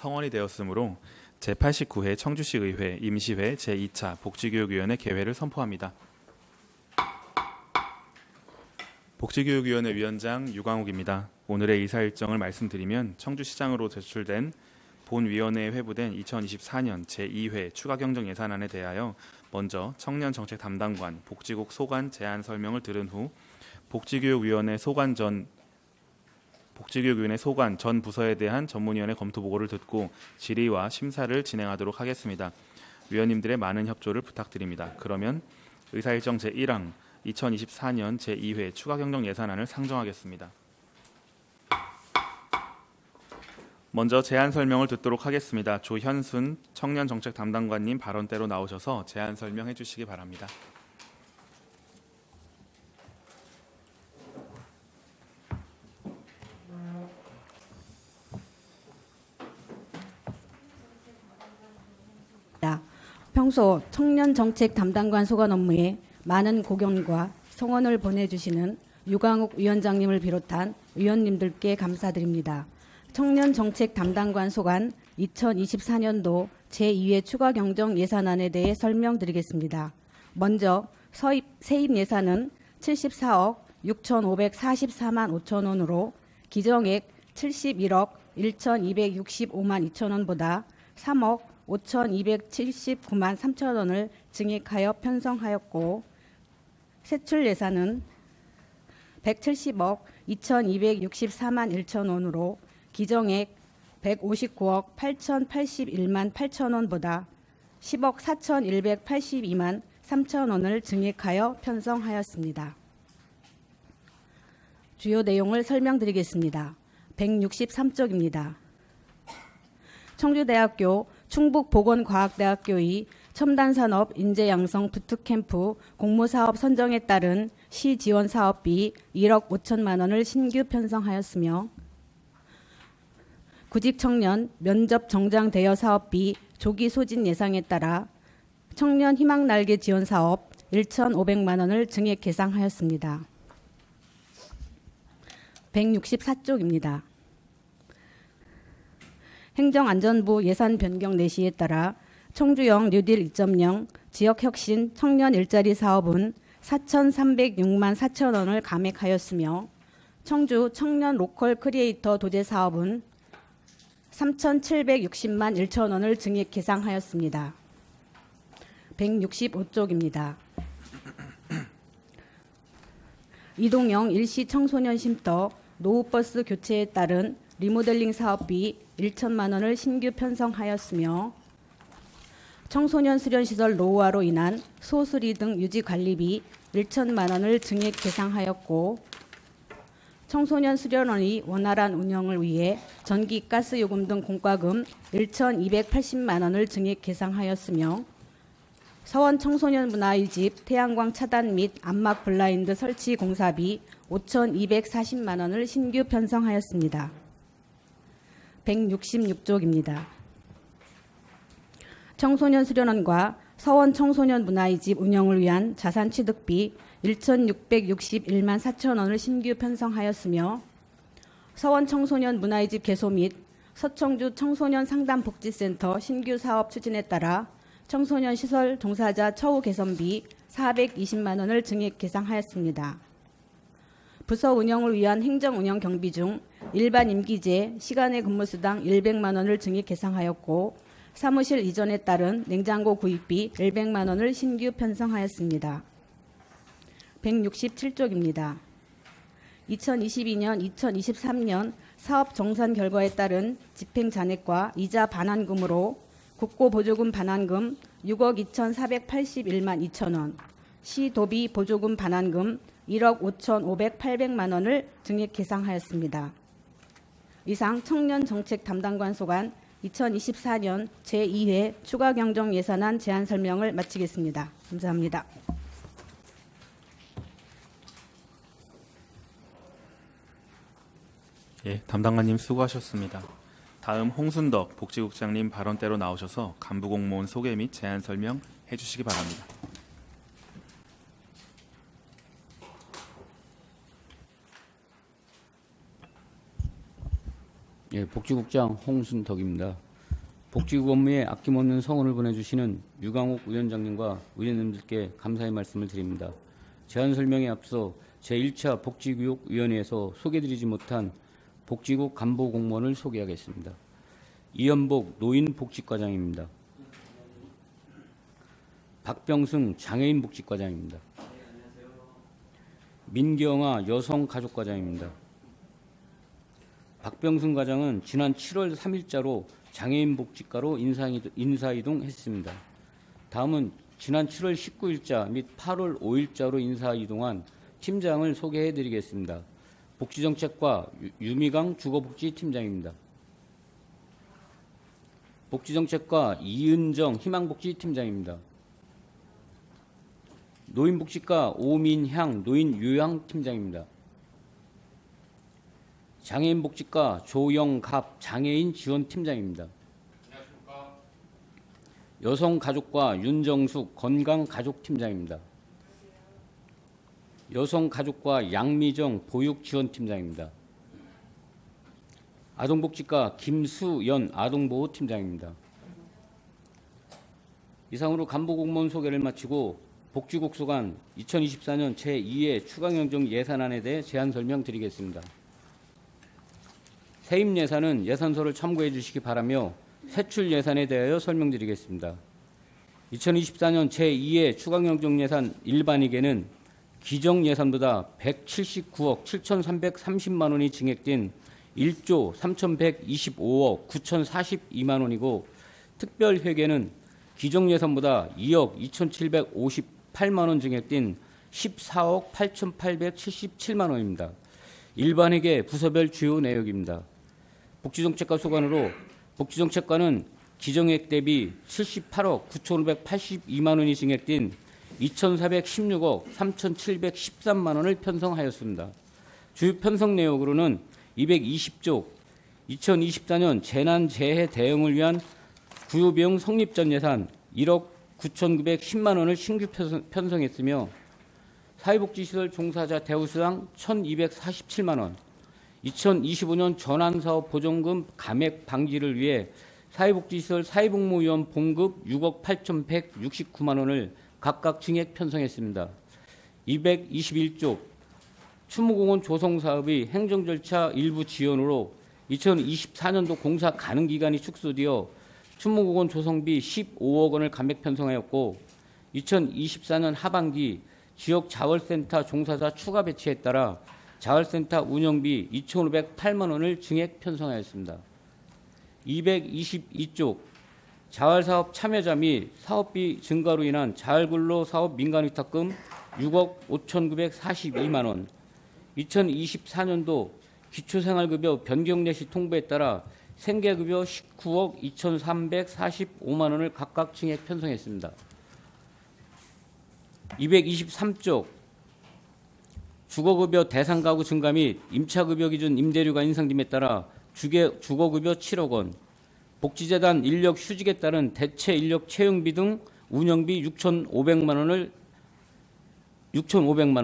성원이 되었으므로 제89회 청주시 의회 임시회 제2차 복지교육위원회 개회를 선포합니다. 복지교육위원회 위원장 유광욱입니다. 오늘의 이사일정을 말씀드리면 청주시장으로 제출된 본위원회에 회부된 2024년 제2회 추가경정예산안에 대하여 먼저 청년정책 담당관, 복지국 소관 제안 설명을 들은 후 복지교육위원회 소관 전 부서에 대한 전문위원회 검토 보고를 듣고 질의와 심사를 진행하도록 하겠습니다. 위원님들의 많은 협조를 부탁드립니다. 그러면 의사일정 제1항 2024년 제2회 추가경정예산안을 상정하겠습니다. 먼저 제안 설명을 듣도록 하겠습니다. 조현순 청년정책 담당관님 발언대로 나오셔서 제안 설명해 주시기 바랍니다. 평소 청년정책 담당관 소관 업무에 많은 고견과 성원을 보내주시는 유광욱 위원장님을 비롯한 위원님들께 감사드립니다. 청년정책 담당관 소관 2024년도 제2회 추가경정 예산안에 대해 설명드리겠습니다. 먼저 세입 예산은 74억 6,544만 5천 원으로 기정액 71억 1,265만 2천 원보다 3억 5,279만 3천 원을 증액하여 편성하였고, 세출 예산은 170억 2,264만 1천 원으로 기정액 159억 8,081만 8천 원보다 10억 4,182만 3천 원을 증액하여 편성하였습니다. 주요 내용을 설명드리겠습니다. 163쪽입니다. 청주대학교 충북보건과학대학교의 첨단산업 인재양성 부트캠프 공모사업 선정에 따른 시지원사업비 1억 5천만 원을 신규 편성하였으며, 구직청년 면접 정장 대여 사업비 조기 소진 예상에 따라 청년 희망날개 지원사업 1,500만 원을 증액 계상하였습니다. 164쪽입니다. 행정안전부 예산 변경 내시에 따라 청주형 뉴딜 2.0 지역혁신 청년 일자리 사업은 4,306만 4천 원을 감액하였으며, 청주 청년 로컬 크리에이터 도제 사업은 3,760만 1천 원을 증액 계상하였습니다. 165쪽입니다. 이동형 일시 청소년 쉼터 노후버스 교체에 따른 리모델링 사업비 1천만 원을 신규 편성하였으며, 청소년 수련시설 노후화로 인한 소수리 등 유지관리비 1천만 원을 증액 계상하였고, 청소년 수련원의 원활한 운영을 위해 전기, 가스 요금 등 공과금 1,280만 원을 증액 계상하였으며, 서원 청소년 문화의 집 태양광 차단 및 암막 블라인드 설치 공사비 5,240만 원을 신규 편성하였습니다. 166쪽입니다. 청소년 수련원과 서원 청소년 문화의 집 운영을 위한 자산 취득비 1,661만 4천 원을 신규 편성하였으며, 서원 청소년 문화의 집 개소 및 서청주 청소년 상담복지센터 신규 사업 추진에 따라 청소년 시설 종사자 처우 개선비 420만 원을 증액 계상하였습니다. 부서 운영을 위한 행정 운영 경비 중 일반 임기제 시간의 근무수당 100만 원을 증액 계상하였고, 사무실 이전에 따른 냉장고 구입비 100만 원을 신규 편성하였습니다. 167쪽입니다. 2022년 2023년 사업 정산 결과에 따른 집행 잔액과 이자 반환금으로 국고보조금 반환금 6억 2,481만 2천 원, 시도비 보조금 반환금 1억 5,500만 원을 증액 계상하였습니다. 이상 청년정책 담당관 소관 2024년 제2회 추가경정 예산안 제안 설명을 마치겠습니다. 감사합니다. 예, 담당관님 수고하셨습니다. 다음 홍순덕 복지국장님 발언대로 나오셔서 간부공무원 소개 및 제안 설명 해주시기 바랍니다. 예, 복지국장 홍순덕입니다. 복지국 업무에 아낌없는 성원을 보내주시는 유강욱 위원장님과 의원님들께 감사의 말씀을 드립니다. 제안 설명에 앞서 제1차 복지교육위원회에서 소개드리지 못한 복지국 간부 공무원을 소개하겠습니다. 이연복 노인복지과장입니다. 박병승 장애인복지과장입니다. 민경아 여성가족과장입니다. 박병승 과장은 지난 7월 3일자로 장애인복지과로 인사이동했습니다. 다음은 지난 7월 19일자 및 8월 5일자로 인사이동한 팀장을 소개해드리겠습니다. 복지정책과 유미강 주거복지팀장입니다. 복지정책과 이은정 희망복지팀장입니다. 노인복지과 오민향 노인요양팀장입니다. 장애인복지과 조영갑 장애인지원팀장입니다. 여성가족과 윤정숙 건강가족팀장입니다. 여성가족과 양미정 보육지원팀장입니다. 아동복지과 김수연 아동보호팀장입니다. 이상으로 간부공무원 소개를 마치고 복지국 소관 2024년 제2회 추가경정 예산안에 대해 제안 설명드리겠습니다. 세입 예산은 예산서를 참고해 주시기 바라며 세출 예산에 대하여 설명드리겠습니다. 2024년 제2회 추가경정 예산 일반이계는 기정 예산보다 179억 7,330만 원이 증액된 1조 3,125억 9,042만 원이고 특별회계는 기정 예산보다 2억 2,758만 원 증액된 14억 8,877만 원입니다. 일반회계 부서별 주요 내역입니다. 복지정책과 소관으로 복지정책과는 기정액 대비 78억 9,582만 원이 증액된 2,416억 3,713만 원을 편성하였습니다. 주요 편성 내역으로는 220조 2024년 재난재해 대응을 위한 구요비용 성립 전 예산 1억 9,910만 원을 신규 편성했으며 사회복지시설 종사자 대우수당 1,247만 원, 2025년 전환사업 보전금 감액 방지를 위해 사회복지시설 사회복무위원 봉급 6억 8,169만 원을 각각 증액 편성했습니다. 221조 추모공원 조성사업의 행정절차 일부 지연으로 2024년도 공사 가능 기간이 축소되어 추모공원 조성비 15억 원을 감액 편성하였고 2024년 하반기 지역 자월센터 종사자 추가 배치에 따라 자월센터 운영비 2,508만 원을 증액 편성하였습니다. 222조 자활사업 참여자 및 사업비 증가로 인한 자활근로 사업 민간위탁금 6억 5,942만 원, 2024년도 기초생활급여 변경례시 통보에 따라 생계급여 19억 2,345만 원을 각각 증액 편성했습니다. 223조 주거급여 대상가구 증가 및 임차급여 기준 임대료가 인상됨에 따라 주거급여 7억 원, 복지재단 인력 휴직에 따른 대체 인력 채용비 등 운영비 6,500만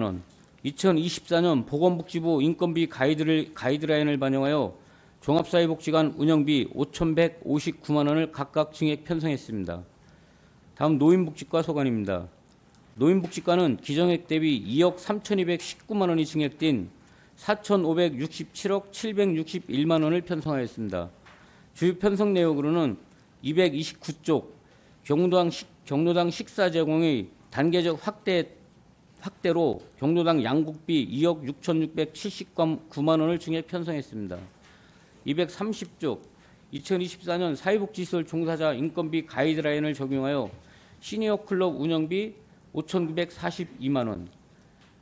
원, 2024년 보건복지부 인건비 가이드라인을 반영하여 종합사회복지관 운영비 5,159만 원을 각각 증액 편성했습니다. 다음 노인복지과 소관입니다. 노인복지과는 기정액 대비 2억 3,219만 원이 증액된 4,567억 761만 원을 편성하였습니다. 주요 편성 내역으로는 229쪽 경로당 식사 제공의 단계적 확대로 경로당 양국비 2억 6,679만 원을 증액 편성했습니다. 230쪽 2024년 사회복지시설 종사자 인건비 가이드라인을 적용하여 시니어 클럽 운영비 5,942만 원,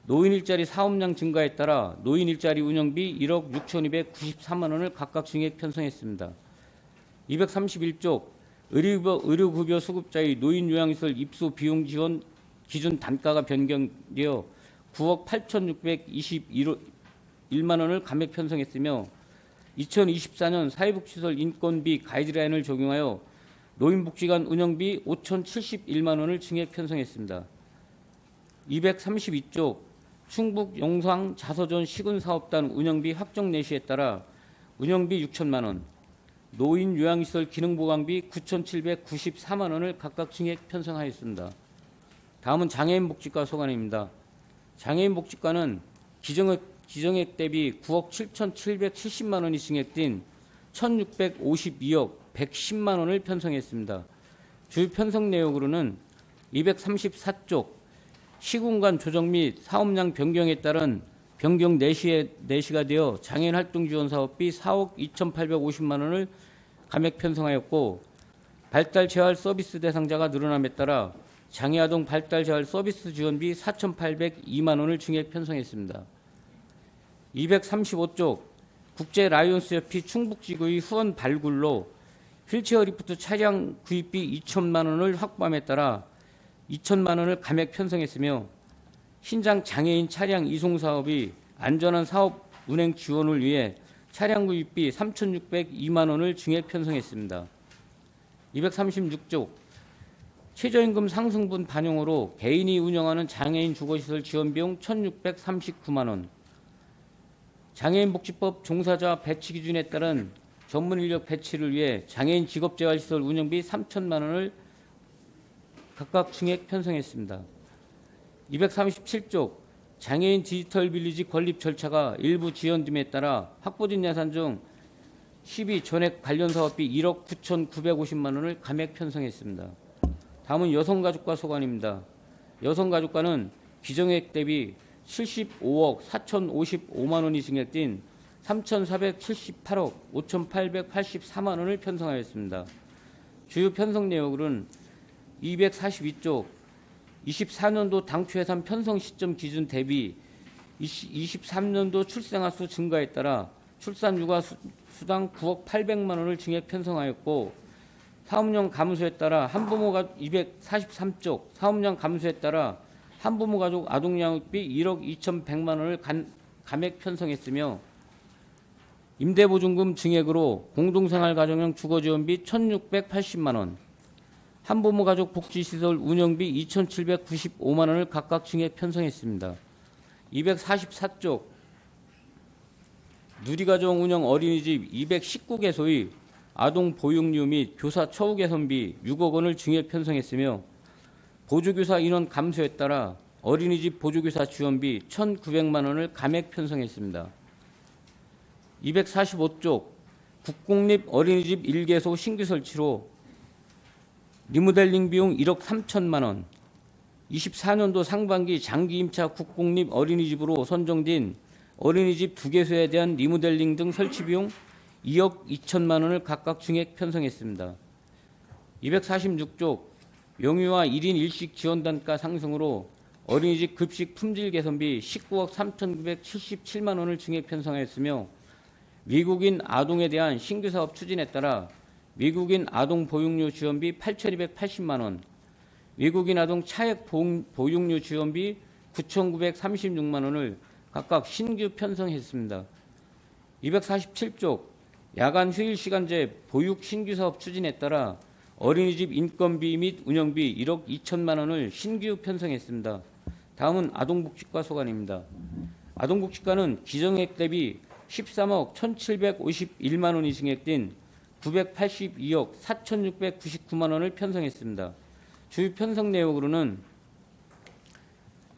노인 일자리 사업량 증가에 따라 노인 일자리 운영비 1억 6,294만 원을 각각 증액 편성했습니다. 231쪽 의료급여 수급자의 노인 요양시설 입소 비용 지원 기준 단가가 변경되어 9억 8,621만 원을 감액 편성했으며 2024년 사회복지시설 인건비 가이드라인을 적용하여 노인복지관 운영비 5,071만 원을 증액 편성했습니다. 232쪽 충북 영상 자서전 시군사업단 운영비 확정 내시에 따라 운영비 6천만 원, 노인 요양시설 기능보강비 9,794만 원을 각각 증액 편성하였습니다. 다음은 장애인 복지과 소관입니다. 장애인 복지과는 기정액 대비 9억 7,770만 원이 증액된 1,652억 110만 원을 편성했습니다. 주 편성 내역으로는 234쪽 시공간 조정 및 사업량 변경에 따른 변경 내시가 되어 장애인 활동 지원 사업비 4억 2,850만 원을 감액 편성하였고, 발달 재활 서비스 대상자가 늘어남에 따라 장애아동 발달 재활 서비스 지원비 4,802만 원을 증액 편성했습니다. 235쪽 국제 라이온스 협회 충북지구의 후원 발굴로 휠체어 리프트 차량 구입비 2천만 원을 확보함에 따라 2천만 원을 감액 편성했으며, 신장 장애인 차량 이송 사업이 안전한 사업 운행 지원을 위해 차량 구입비 3,602만 원을 증액 편성했습니다. 236쪽 최저임금 상승분 반영으로 개인이 운영하는 장애인 주거시설 지원비용 1,639만 원, 장애인 복지법 종사자 배치 기준에 따른 전문 인력 배치를 위해 장애인 직업재활시설 운영비 3천만 원을 각각 증액 편성했습니다. 237쪽 장애인 디지털 빌리지 건립 절차가 일부 지연됨에 따라 확보된 예산 중 12 전액 관련 사업비 1억 9,950만 원을 감액 편성했습니다. 다음은 여성가족과 소관입니다. 여성가족과는 기정액 대비 75억 4,055만 원이 증액된 3,478억 5,884만 원을 편성하였습니다. 주요 편성 내역으로는 242쪽 24년도 당초 예산 편성 시점 기준 대비 23년도 출생아 수 증가에 따라 출산 육아 수당 9억 800만 원을 증액 편성하였고, 사업령 감소에 따라 한부모가 243쪽 사업령 감소에 따라 한부모 가족 아동양육비 1억 2,100만 원을 감액 편성했으며, 임대보증금 증액으로 공동생활가정형 주거지원비 1,680만 원, 한부모 가족 복지시설 운영비 2,795만 원을 각각 증액 편성했습니다. 244쪽 누리가정 운영 어린이집 219개소의 아동 보육료 및 교사 처우 개선비 6억 원을 증액 편성했으며, 보조교사 인원 감소에 따라 어린이집 보조교사 지원비 1,900만 원을 감액 편성했습니다. 245쪽 국공립 어린이집 1개소 신규 설치로 리모델링 비용 1억 3천만 원, 24년도 상반기 장기 임차 국공립 어린이집으로 선정된 어린이집 2개소에 대한 리모델링 등 설치 비용 2억 2천만 원을 각각 증액 편성했습니다. 246쪽 영유아 1인 1식 지원 단가 상승으로 어린이집 급식 품질 개선비 19억 3,977만 원을 증액 편성했으며, 미국인 아동에 대한 신규 사업 추진에 따라 미국인 아동 보육료 지원비 8,280만 원, 미국인 아동 차액 보육료 지원비 9,936만 원을 각각 신규 편성했습니다. 247쪽 야간 휴일 시간제 보육 신규 사업 추진에 따라 어린이집 인건비 및 운영비 1억 2천만 원을 신규 편성했습니다. 다음은 아동복지과 소관입니다. 아동복지과는 기정액 대비 13억 1,751만 원이 증액된 982억 4,699만 원을 편성했습니다. 주요 편성 내역으로는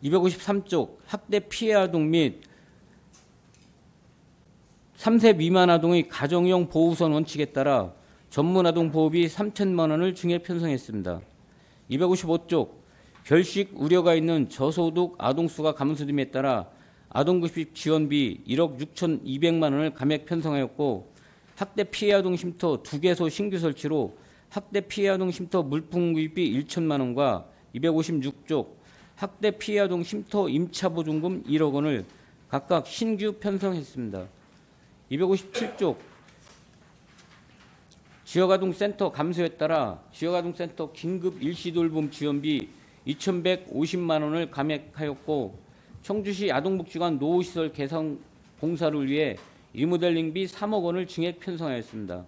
253쪽 학대 피해 아동 및 3세 미만 아동의 가정형 보호우선 원칙에 따라 전문 아동 보호비 3천만 원을 증액 편성했습니다. 255쪽 결식 우려가 있는 저소득 아동 수가 감소됨에 따라 아동급식 지원비 1억 6,200만 원을 감액 편성하였고, 학대 피해 아동 쉼터 2개소 신규 설치로 학대 피해 아동 쉼터 물품 구입비 1천만 원과 256쪽 학대 피해 아동 쉼터 임차 보증금 1억 원을 각각 신규 편성했습니다. 257쪽 지역아동센터 감소에 따라 지역아동센터 긴급 일시돌봄 지원비 2,150만 원을 감액하였고, 청주시 아동복지관 노후시설 개선 공사를 위해 리모델링비 3억 원을 증액 편성하였습니다.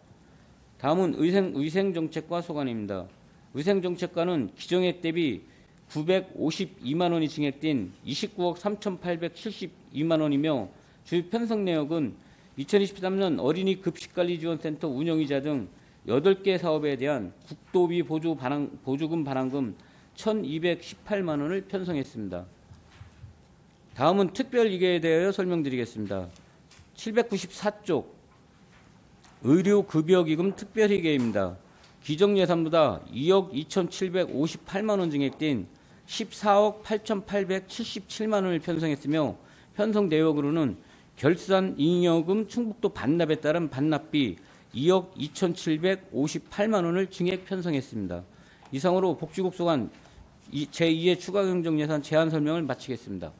다음은 위생정책과 소관입니다. 위생정책과는 기정액 대비 952만 원이 증액된 29억 3,872만 원이며 주요 편성 내역은 2023년 어린이 급식관리지원센터 운영이자 등 8개 사업에 대한 국도비 보조금 반환금 1,218만 원을 편성했습니다. 다음은 특별이계에 대하여 설명드리겠습니다. 794쪽 의료급여기금 특별이계입니다. 기정예산보다 2억 2,758만 원 증액된 14억 8,877만 원을 편성했으며 편성 내역으로는 결산 잉여금 충북도 반납에 따른 반납비 2억 2,758만 원을 증액 편성했습니다. 이상으로 복지국 소관 제2의 추가 경정 예산 제안 설명을 마치겠습니다.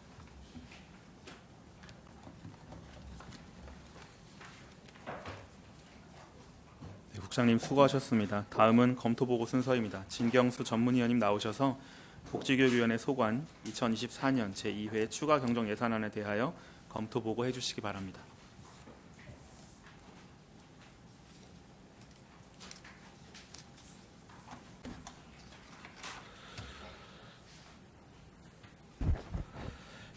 네, 국장님 수고하셨습니다. 다음은 검토보고 순서입니다. 진경수 전문위원님 나오셔서 복지교육위원회 소관 2024년 제2회 추가 경정 예산안에 대하여 검토보고 해주시기 바랍니다.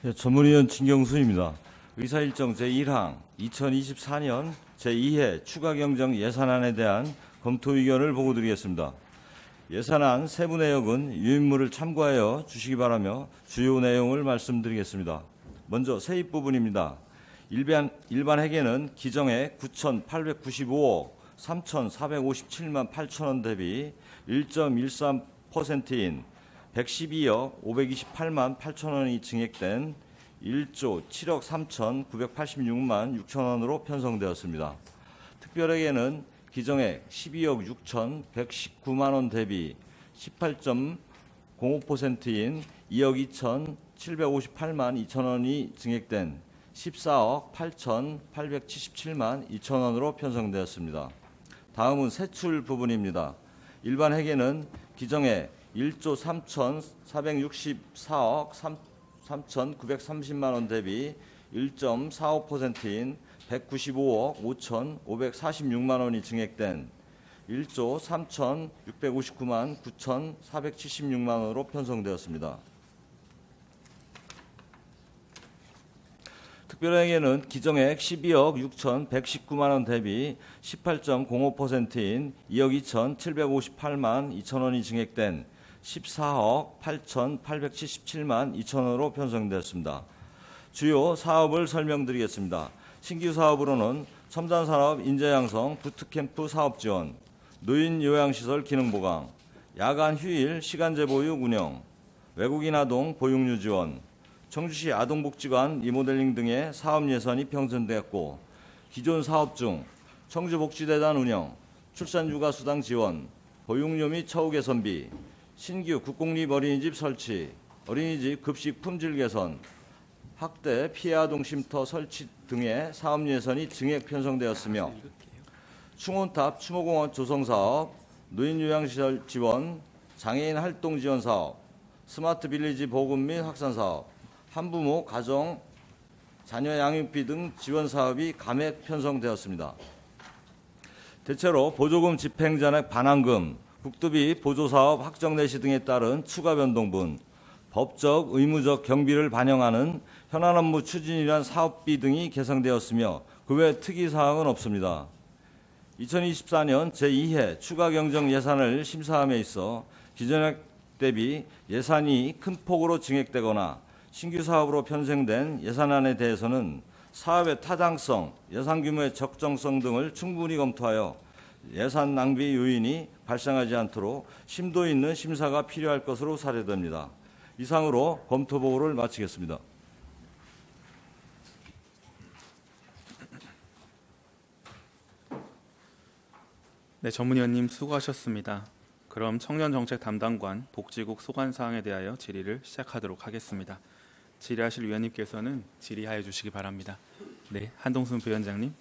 예, 전문위원 진경수입니다. 의사일정 제1항 2024년 제2회 추가경정 예산안에 대한 검토 의견을 보고드리겠습니다. 예산안 세부 내역은 유인물을 참고하여 주시기 바라며 주요 내용을 말씀드리겠습니다. 먼저 세입 부분입니다. 일반 회계는 기정액 9,895억 3,457만 8천 원 대비 1.13%인 112억 528만 8천 원이 증액된 1조 7억 3,986만 6천 원으로 편성되었습니다. 특별회계는 기정액 12억 6,119만 원 대비 18.05%인 2억 2,758만 2천 원이 증액된 14억 8,877만 2천 원으로 편성되었습니다. 다음은 세출 부분입니다. 일반 회계는 기정액 1조 3,464억 3,930만 원 대비 1.45%인 195억 5,546만 원이 증액된 1조 3,659만 9,476만 원으로 편성되었습니다. 특별회계는 기정액 12억 6,119만 원 대비 18.05%인 2억 2,758만 2천 원이 증액된 14억 8,877만 2천 원으로 편성되었습니다. 주요 사업을 설명드리겠습니다. 신규 사업으로는 첨단산업 인재양성 부트캠프 사업지원, 노인요양시설 기능보강, 야간 휴일 시간제 보육 운영, 외국인 아동 보육류 지원, 청주시 아동복지관 리모델링 등의 사업 예산이 편성되었고, 기존 사업 중 청주복지대단 운영, 출산육아수당 지원, 보육료 및 처우 개선비, 신규 국공립 어린이집 설치, 어린이집 급식 품질 개선, 학대 피해 아동 쉼터 설치 등의 사업 예산이 증액 편성되었으며, 충원탑 추모공원 조성 사업, 노인요양시설 지원, 장애인 활동 지원 사업, 스마트 빌리지 보급 및 확산 사업, 한부모 가정 자녀 양육비 등 지원 사업이 감액 편성되었습니다. 대체로 보조금 집행잔액 반환금, 국도비 보조사업 확정 내시 등에 따른 추가 변동분, 법적 의무적 경비를 반영하는 현안 업무 추진이란 사업비 등이 계상되었으며 그 외 특이사항은 없습니다. 2024년 제2회 추가 경정 예산을 심사함에 있어 기존액 대비 예산이 큰 폭으로 증액되거나 신규 사업으로 편성된 예산안에 대해서는 사업의 타당성, 예산 규모의 적정성 등을 충분히 검토하여 예산 낭비 요인이 발생하지 않도록 심도 있는 심사가 필요할 것으로 사례됩니다. 이상으로 검토 보고를 마치겠습니다. 네, 전문위원님 수고하셨습니다. 그럼 청년정책 담당관 복지국 소관사항에 대하여 질의를 시작하도록 하겠습니다. 질의하실 위원님께서는 질의하여 주시기 바랍니다. 네, 한동순 부위원장님.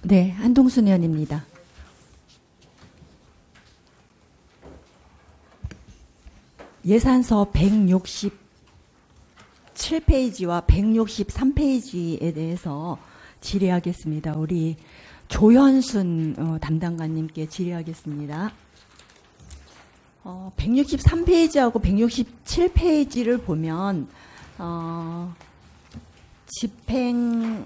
네, 한동순 의원입니다. 예산서 167페이지와 163페이지에 대해서 질의하겠습니다. 우리 조현순 담당관님께 질의하겠습니다. 163페이지하고 167페이지를 보면 집행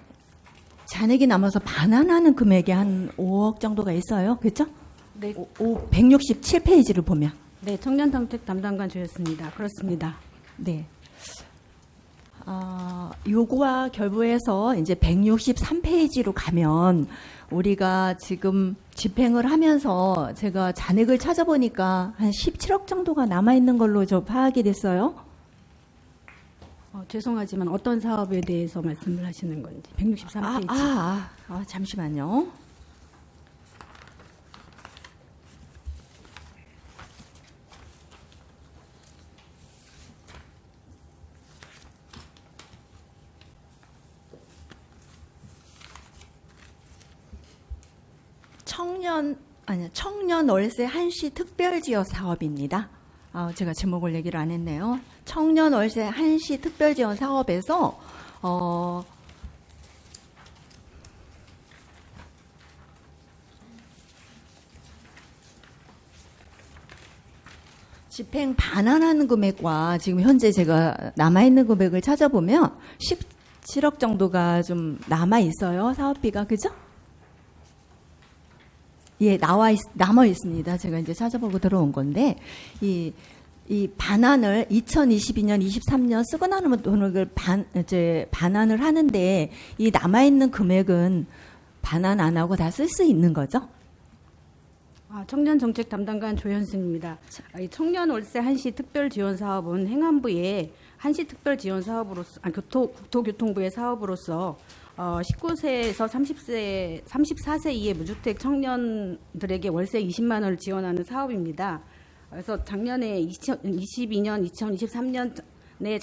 잔액이 남아서 반환하는 금액이 한 5억 정도가 있어요. 그렇죠? 네, 167페이지를 보면. 네, 청년정책 담당관 조였습니다. 그렇습니다. 네. 요거와 결부해서 이제 163페이지로 가면 우리가 지금 집행을 하면서 제가 잔액을 찾아보니까 한 17억 정도가 남아있는 걸로 저 파악이 됐어요. 죄송하지만 어떤 사업에 대해서 말씀을 하시는 건지 163페이지. 잠시만요. 청년 월세 한시 특별지역 사업입니다. 제가 제목을 얘기를 안 했네요. 청년 월세 한시 특별지역 사업에서 집행 반환하는 금액과 지금 현재 제가 남아있는 금액을 찾아보면 17억 정도가 좀 남아있어요. 사업비가. 그죠? 예, 남아 있습니다. 제가 이제 찾아보고 들어온 건데, 이 반환을 2022년, 23년 쓰고 나는 돈을 반환을 하는데, 이 남아있는 금액은 반환 안 하고 다 쓸 수 있는 거죠? 청년정책 담당관 조현승입니다. 이 청년 월세 한시 특별 지원 사업은 행안부의 한시 특별 지원 사업으로서, 국토교통부의 사업으로서 19세에서 34세 이하 무주택 청년들에게 월세 20만 원을 지원하는 사업입니다. 그래서 작년에 2022년, 2023년에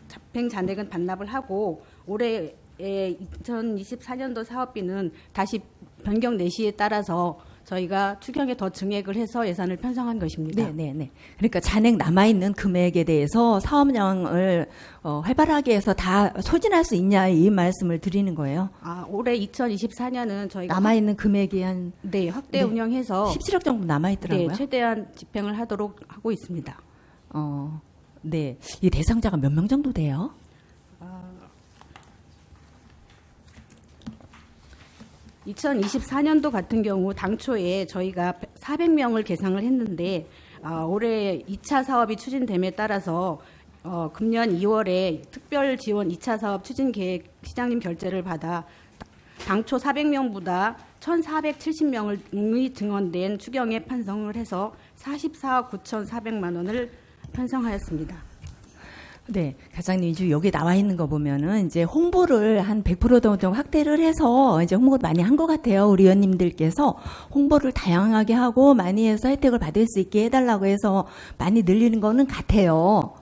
집행 잔액은 반납을 하고 올해 2024년도 사업비는 다시 변경 내시에 따라서 저희가 추경에 더 증액을 해서 예산을 편성한 것입니다. 네. 그러니까 잔액 남아있는 금액에 대해서 사업량을 활발하게 해서 다 소진할 수 있냐 이 말씀을 드리는 거예요. 올해 2024년은 저희가 남아있는 금액이 한 확대 운영해서 17억 정도 남아있더라고요. 네, 최대한 집행을 하도록 하고 있습니다. 네. 이 대상자가 몇 명 정도 돼요? 2024년도 같은 경우 당초에 저희가 400명을 계상을 했는데 올해 2차 사업이 추진됨에 따라서 금년 2월에 특별 지원 2차 사업 추진 계획 시장님 결재를 받아 당초 400명보다 1,470명이 증원된 추경에 편성을 해서 44억 9,400만 원을 편성하였습니다. 네, 과장님 이제 여기 나와 있는 거 보면은 이제 홍보를 한 100% 정도 확대를 해서 이제 홍보를 많이 한 것 같아요. 우리 의원님들께서 홍보를 다양하게 하고 많이 해서 혜택을 받을 수 있게 해달라고 해서 많이 늘리는 거는 같아요.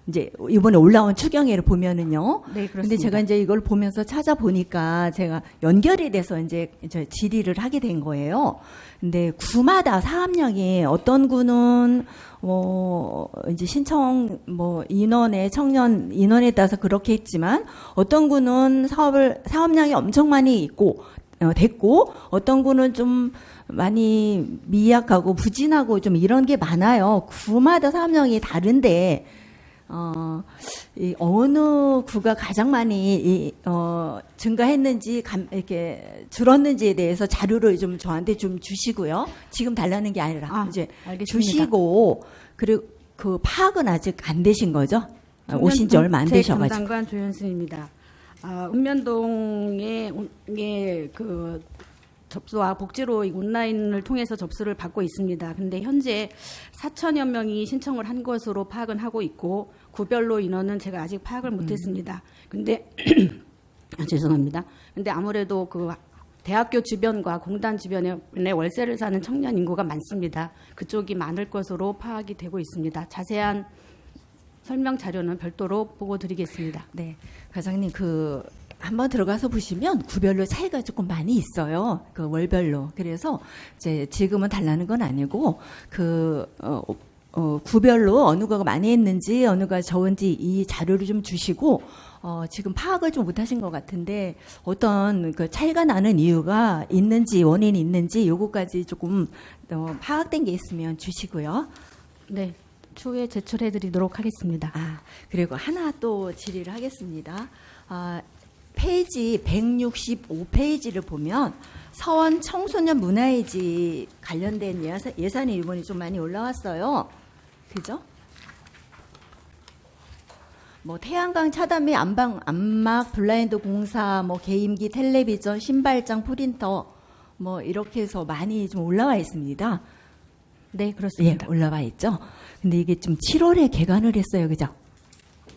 이제 이번에 올라온 추경회를 보면은요. 네, 그렇습니다. 근데 제가 이제 이걸 보면서 찾아보니까 제가 연결이 돼서 이제 질의를 하게 된 거예요. 근데 구마다 사업량이 어떤 구는 이제 신청 인원의 청년 인원에 따라서 그렇게 했지만 어떤 구는 사업량이 엄청 많이 있고 됐고 어떤 구는 좀 많이 미약하고 부진하고 좀 이런 게 많아요. 구마다 사업량이 다른데 어느 구가 가장 많이 증가했는지 이렇게 줄었는지에 대해서 자료를 좀 저한테 좀 주시고요. 지금 달라는 게 아니라 이제 알겠습니다. 주시고 그리고 그 파악은 아직 안 되신 거죠? 오신 지 얼마 안 되셔가지고. 담당관 조현승입니다. 읍면동의 그 접수와 복지로 온라인을 통해서 접수를 받고 있습니다. 근데 현재 4천여 명이 신청을 한 것으로 파악은 하고 있고 구별로 인원은 제가 아직 파악을 못했습니다. 근데 죄송합니다. 근데 아무래도 그 대학교 주변과 공단 주변에 월세를 사는 청년 인구가 많습니다. 그쪽이 많을 것으로 파악이 되고 있습니다. 자세한 설명 자료는 별도로 보고 드리겠습니다. 네, 과장님 한번 들어가서 보시면 구별로 차이가 조금 많이 있어요. 그 월별로. 그래서 이제 지금은 달라는 건 아니고 구별로 어느 거가 많이 했는지 어느 거가 적은지 이 자료를 좀 주시고 지금 파악을 좀 못하신 것 같은데 어떤 그 차이가 나는 이유가 있는지 원인이 있는지 요거까지 조금 파악된 게 있으면 주시고요. 네, 추후에 제출해드리도록 하겠습니다. 그리고 하나 또 질의를 하겠습니다. 페이지 165페이지를 보면 서원 청소년 문화예지 관련된 예산이 이번에 좀 많이 올라왔어요. 그죠? 뭐 태양광 차단 및 안막 블라인드 공사, 뭐 게임기, 텔레비전, 신발장, 프린터 뭐 이렇게 해서 많이 좀 올라와 있습니다. 네, 예, 그렇습니다. 올라와 있죠. 근데 이게 좀 7월에 개관을 했어요. 그죠?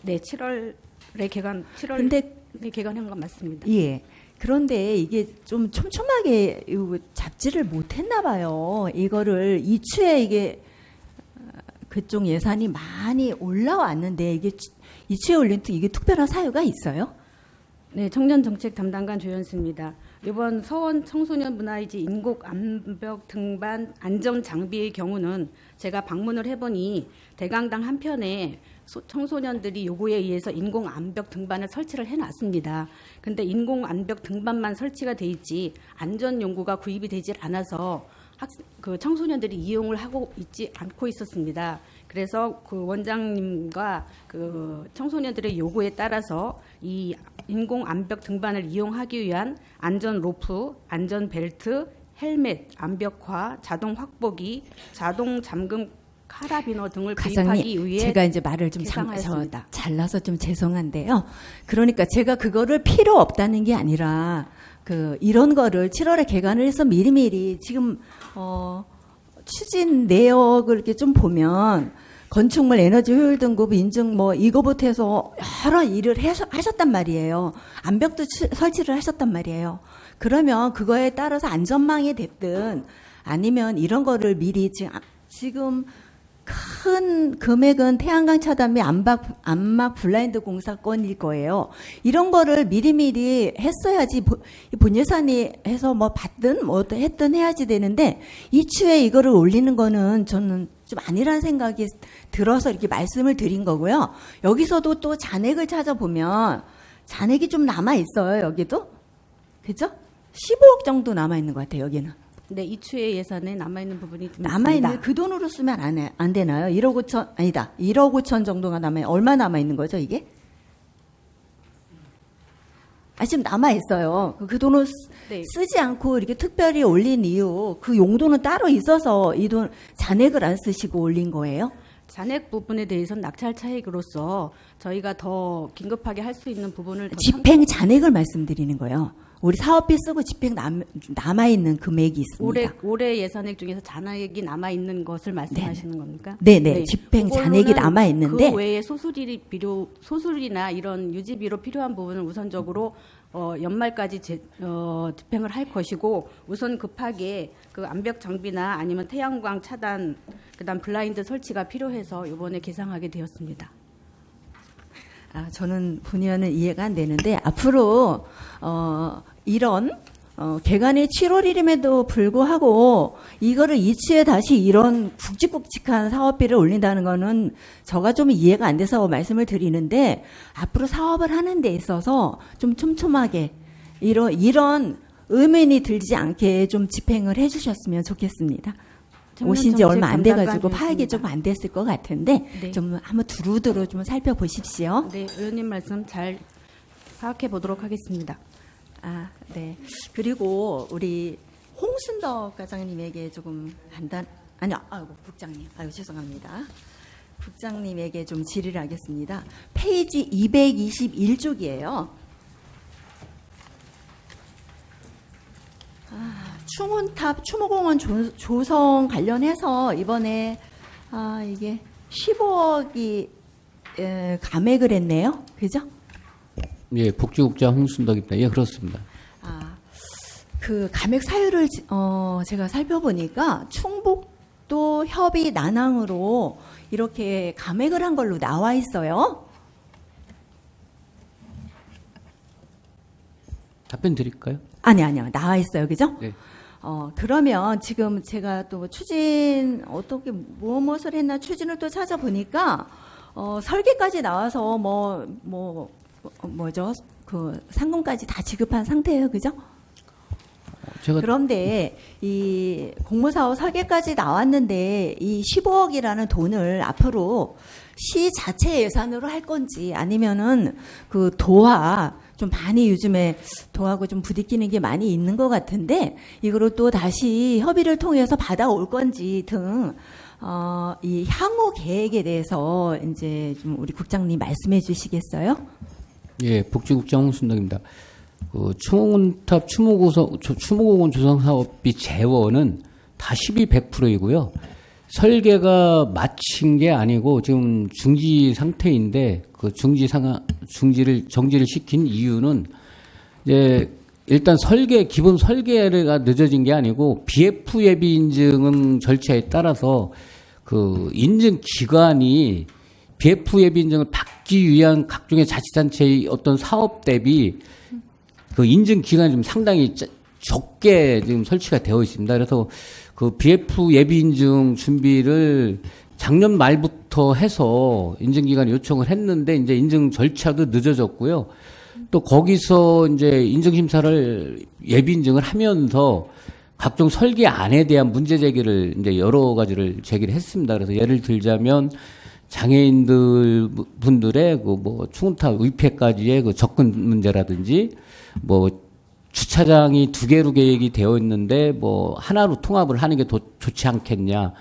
네, 7월에 근데 개관한 건 맞습니다. 예. 그런데 이게 좀 촘촘하게 이거 잡지를 못했나 봐요. 이거를 이추에 이게 그쪽 예산이 많이 올라왔는데 이게 이추에 올린 이게 특별한 사유가 있어요? 네, 청년정책 담당관 조연수입니다. 이번 서원 청소년 문화이지 인곡 암벽 등반 안전 장비의 경우는 제가 방문을 해보니 대강당 한편에 청소년들이 요구에 의해서 인공 암벽 등반을 설치를 해놨습니다. 근데 인공 암벽 등반만 설치가 돼 있지 안전 연구가 구입이 되질 않아서 그 청소년들이 이용을 하고 있지 않고 있었습니다. 그래서 그 원장님과 그 청소년들의 요구에 따라서 이 인공 암벽 등반을 이용하기 위한 안전 로프, 안전 벨트, 헬멧, 암벽화, 자동 확보기, 자동 잠금 카라비너 등을 구입하기 과장님, 위해 제가 이제 말을 좀 개방하였습니다. 잘라서 좀 죄송한데요. 그러니까 제가 그거를 필요 없다는 게 아니라 이런 거를 7월에 개관을 해서 미리미리 지금 추진 내역을 이렇게 좀 보면 건축물 에너지 효율 등급 인증 뭐 이거부터 해서 여러 일을 하셨단 말이에요. 암벽도 설치를 하셨단 말이에요. 그러면 그거에 따라서 안전망이 됐든 아니면 이런 거를 미리 지금 큰 금액은 태양광 차단 및 안막 블라인드 공사 건일 거예요. 이런 거를 미리미리 했어야지 본 예산이 해서 뭐 받든 뭐 했든 해야지 되는데 이추에 이거를 올리는 거는 저는 좀 아니라는 생각이 들어서 이렇게 말씀을 드린 거고요. 여기서도 또 잔액을 찾아보면 잔액이 좀 남아 있어요. 여기도 그죠? 15억 정도 남아 있는 것 같아요. 여기는. 네, 이추의 예산에 남아있는 부분이 남아있는 그 돈으로 쓰면 안 되나요? 1억 5천, 아니다. 1억 5천 정도가 얼마 남아있는 거죠, 이게? 지금 남아있어요. 그 돈을 네. 쓰지 않고 이렇게 특별히 올린 이유, 그 용도는 따로 있어서 이 돈, 잔액을 안 쓰시고 올린 거예요? 잔액 부분에 대해서는 낙찰 차익으로서 저희가 더 긴급하게 할 수 있는 부분을 더 집행 잔액을 말씀드리는 거예요. 우리 사업비 쓰고 집행 남아있는 금액이 있습니다. 올해 예산액 중에서 잔액이 남아 있는 것을 말씀하시는 겁니까? 네네. 집행 잔액이 남아 있는데 그 외에 소술이나 이런 유지비로 필요한 부분은 우선적으로 연말까지 집행을 할 것이고 우선 급하게 그 암벽 장비나 아니면 태양광 차단 그다음 블라인드 설치가 필요해서 이번에 개상하게 되었습니다. 저는 본의원은 이해가 안 되는데 앞으로 이런 개관이 7월 1일임에도 불구하고 이거를 이추에 다시 이런 굵직굵직한 사업비를 올린다는 거는 저가 좀 이해가 안 돼서 말씀을 드리는데 앞으로 사업을 하는 데 있어서 좀 촘촘하게 이런 의문이 들지 않게 좀 집행을 해주셨으면 좋겠습니다. 오신 지 얼마 안 돼가지고 파악이 좀 안 됐을 것 같은데 네. 좀 한번 두루두루 좀 살펴보십시오. 네, 의원님 말씀 잘 파악해 보도록 하겠습니다. 네. 그리고 우리 홍순덕 과장님에게 조금 국장님, 죄송합니다. 국장님에게 좀 질의를 하겠습니다. 페이지 221쪽이에요. 추문탑 추모공원 조성 관련해서 이번에 이게 15억이 감액을 했네요. 그죠? 예, 복지국장 홍순덕입니다. 예, 그렇습니다. 그 감액 사유를 제가 살펴보니까 충북도 협의 난항으로 이렇게 감액을 한 걸로 나와 있어요. 답변 드릴까요? 아니요. 나와 있어요. 그죠? 네. 그러면 지금 제가 또 추진, 어떻게, 무엇을 했나 추진을 또 찾아보니까, 설계까지 나와서 뭐죠? 그 상금까지 다 지급한 상태예요. 그죠? 제가 그런데 이 공모사업 설계까지 나왔는데 이 15억이라는 돈을 앞으로 시 자체 예산으로 할 건지 아니면은 그 도화 좀 많이 요즘에 도하고 좀 부딪히는 게 많이 있는 것 같은데 이거를 또 다시 협의를 통해서 받아올 건지 등 이 향후 계획에 대해서 이제 좀 우리 국장님 말씀해 주시겠어요? 예, 복지국장 홍순덕입니다. 그 추모군탑 추모공원 조성 사업비 재원은 다 12% 100%이고요. 설계가 마친 게 아니고 지금 중지 상태인데 그 정지를 시킨 이유는 이제 일단 기본 설계가 늦어진 게 아니고 BF 예비 인증 절차에 따라서 그 인증 기관이 BF 예비 인증을 받기 위한 각종의 자치단체의 어떤 사업 대비 그 인증 기간이 좀 상당히 적게 지금 설치가 되어 있습니다. 그래서 그 BF 예비 인증 준비를 작년 말부터 해서 인증 기간 요청을 했는데 이제 인증 절차도 늦어졌고요. 또 거기서 이제 인증 심사를 예비 인증을 하면서 각종 설계안에 대한 문제 제기를 이제 여러 가지를 제기를 했습니다. 그래서 예를 들자면 분들의 그 뭐 추모탑 의폐까지의 그 접근 문제라든지 뭐 주차장이 2개로 계획이 되어 있는데 뭐 하나로 통합을 하는 게 더 좋지 않겠냐.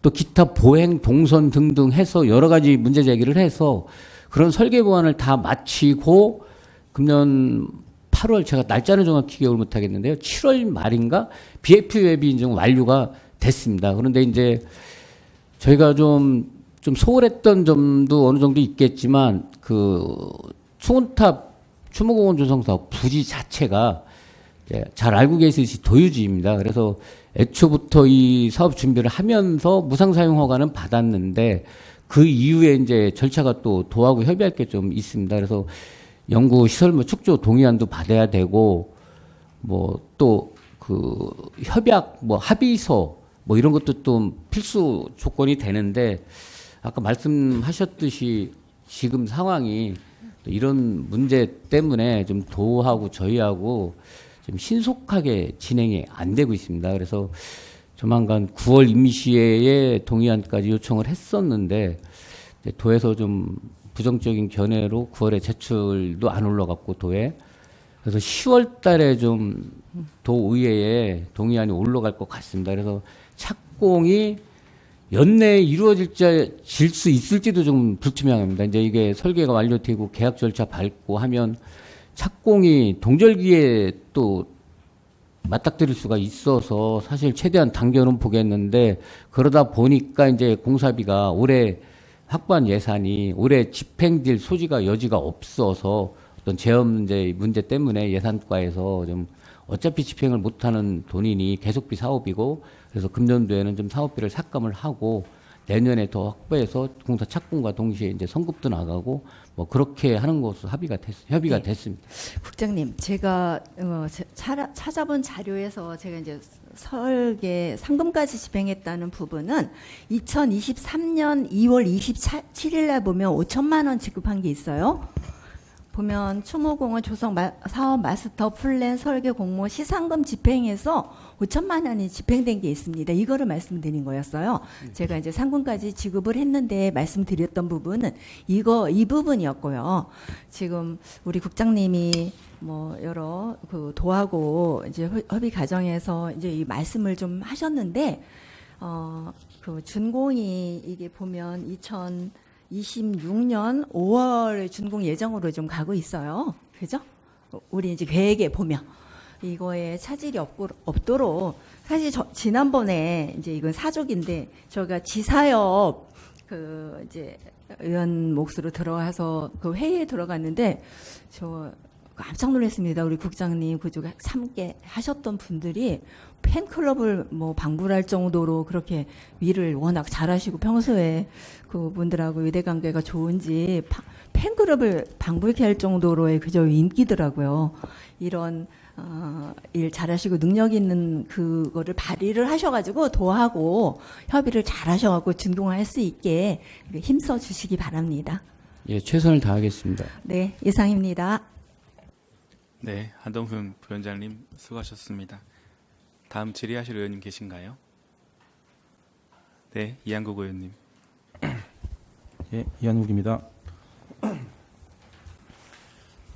또 기타 보행 동선 등등 해서 여러 가지 문제 제기를 해서 그런 설계 보완을 다 마치고 금년 8월 제가 날짜는 정확히 기억을 못 하겠는데요. 7월 말인가 BF 예비 인증 완료가 됐습니다. 그런데 이제 저희가 좀 소홀했던 점도 어느 정도 있겠지만 그 추모탑 추모공원 조성 사업 부지 자체가 잘 알고 계시듯이 도유지입니다. 그래서 애초부터 이 사업 준비를 하면서 무상 사용 허가는 받았는데 그 이후에 이제 절차가 또 도하고 협의할 게 좀 있습니다. 그래서 연구 시설물 축조 동의안도 받아야 되고 뭐 또 그 협약 뭐 합의서 뭐 이런 것도 또 필수 조건이 되는데 아까 말씀하셨듯이 지금 상황이 이런 문제 때문에 좀 도하고 저희하고 좀 신속하게 진행이 안 되고 있습니다. 그래서 조만간 9월 임시회에 동의안까지 요청을 했었는데 도에서 좀 부정적인 견해로 9월에 제출도 안 올라갔고 도에 그래서 10월 달에 좀 도의회에 동의안이 올라갈 것 같습니다. 그래서 착공이 연내에 이루어질 수 있을지도 좀 불투명합니다. 이제 이게 설계가 완료되고 계약 절차 밟고 하면 착공이 동절기에 또 맞닥뜨릴 수가 있어서 사실 최대한 당겨는 보겠는데 그러다 보니까 이제 공사비가 올해 확보한 예산이 올해 집행될 소지가 여지가 없어서 어떤 재원 문제 때문에 예산과에서 좀 어차피 집행을 못하는 돈이니 계속비 사업이고 그래서 금년도에는 좀 사업비를 삭감을 하고 내년에 더 확보해서 공사 착공과 동시에 이제 성급도 나가고 뭐 그렇게 하는 것으로 협의가 됐습니다. 국장님, 제가 찾아본 자료에서 제가 이제 설계 상금까지 집행했다는 부분은 2023년 2월 27일날 보면 5천만 원 지급한 게 있어요. 보면 추모공원 조성 사업 마스터 플랜 설계 공모 시상금 집행해서 5천만 원이 집행된 게 있습니다. 이거를 말씀드린 거였어요. 제가 이제 상금까지 지급을 했는데 말씀드렸던 부분은 이 부분이었고요. 지금 우리 국장님이 뭐 여러 그 도하고 이제 협의 과정에서 이제 이 말씀을 좀 하셨는데 그 준공이 이게 보면 2026년 5월에 준공 예정으로 좀 가고 있어요. 그죠? 우리 이제 계획에 보면 이거에 차질이 없도록 사실 지난번에 이제 이건 사족인데 저희가 지사협 그 이제 의원 몫으로 들어가서 그 회의에 들어갔는데 저 깜짝 놀랐습니다. 우리 국장님 그쪽에 함께 하셨던 분들이 팬클럽을 뭐 방불할 정도로 그렇게 일을 워낙 잘하시고 평소에 그분들하고 유대 관계가 좋은지 팬클럽을 방불케 할 정도로의 그저 인기더라고요. 이런 일 잘하시고 능력 있는 그거를 발휘를 하셔가지고 도하고 협의를 잘하셔가지고 준공할 수 있게 힘써 주시기 바랍니다. 예, 최선을 다하겠습니다. 네, 이상입니다. 네, 한동훈 부위원장님 수고하셨습니다. 다음 질의하실 의원님 계신가요? 네, 이한국 의원님. 예, 이한국입니다.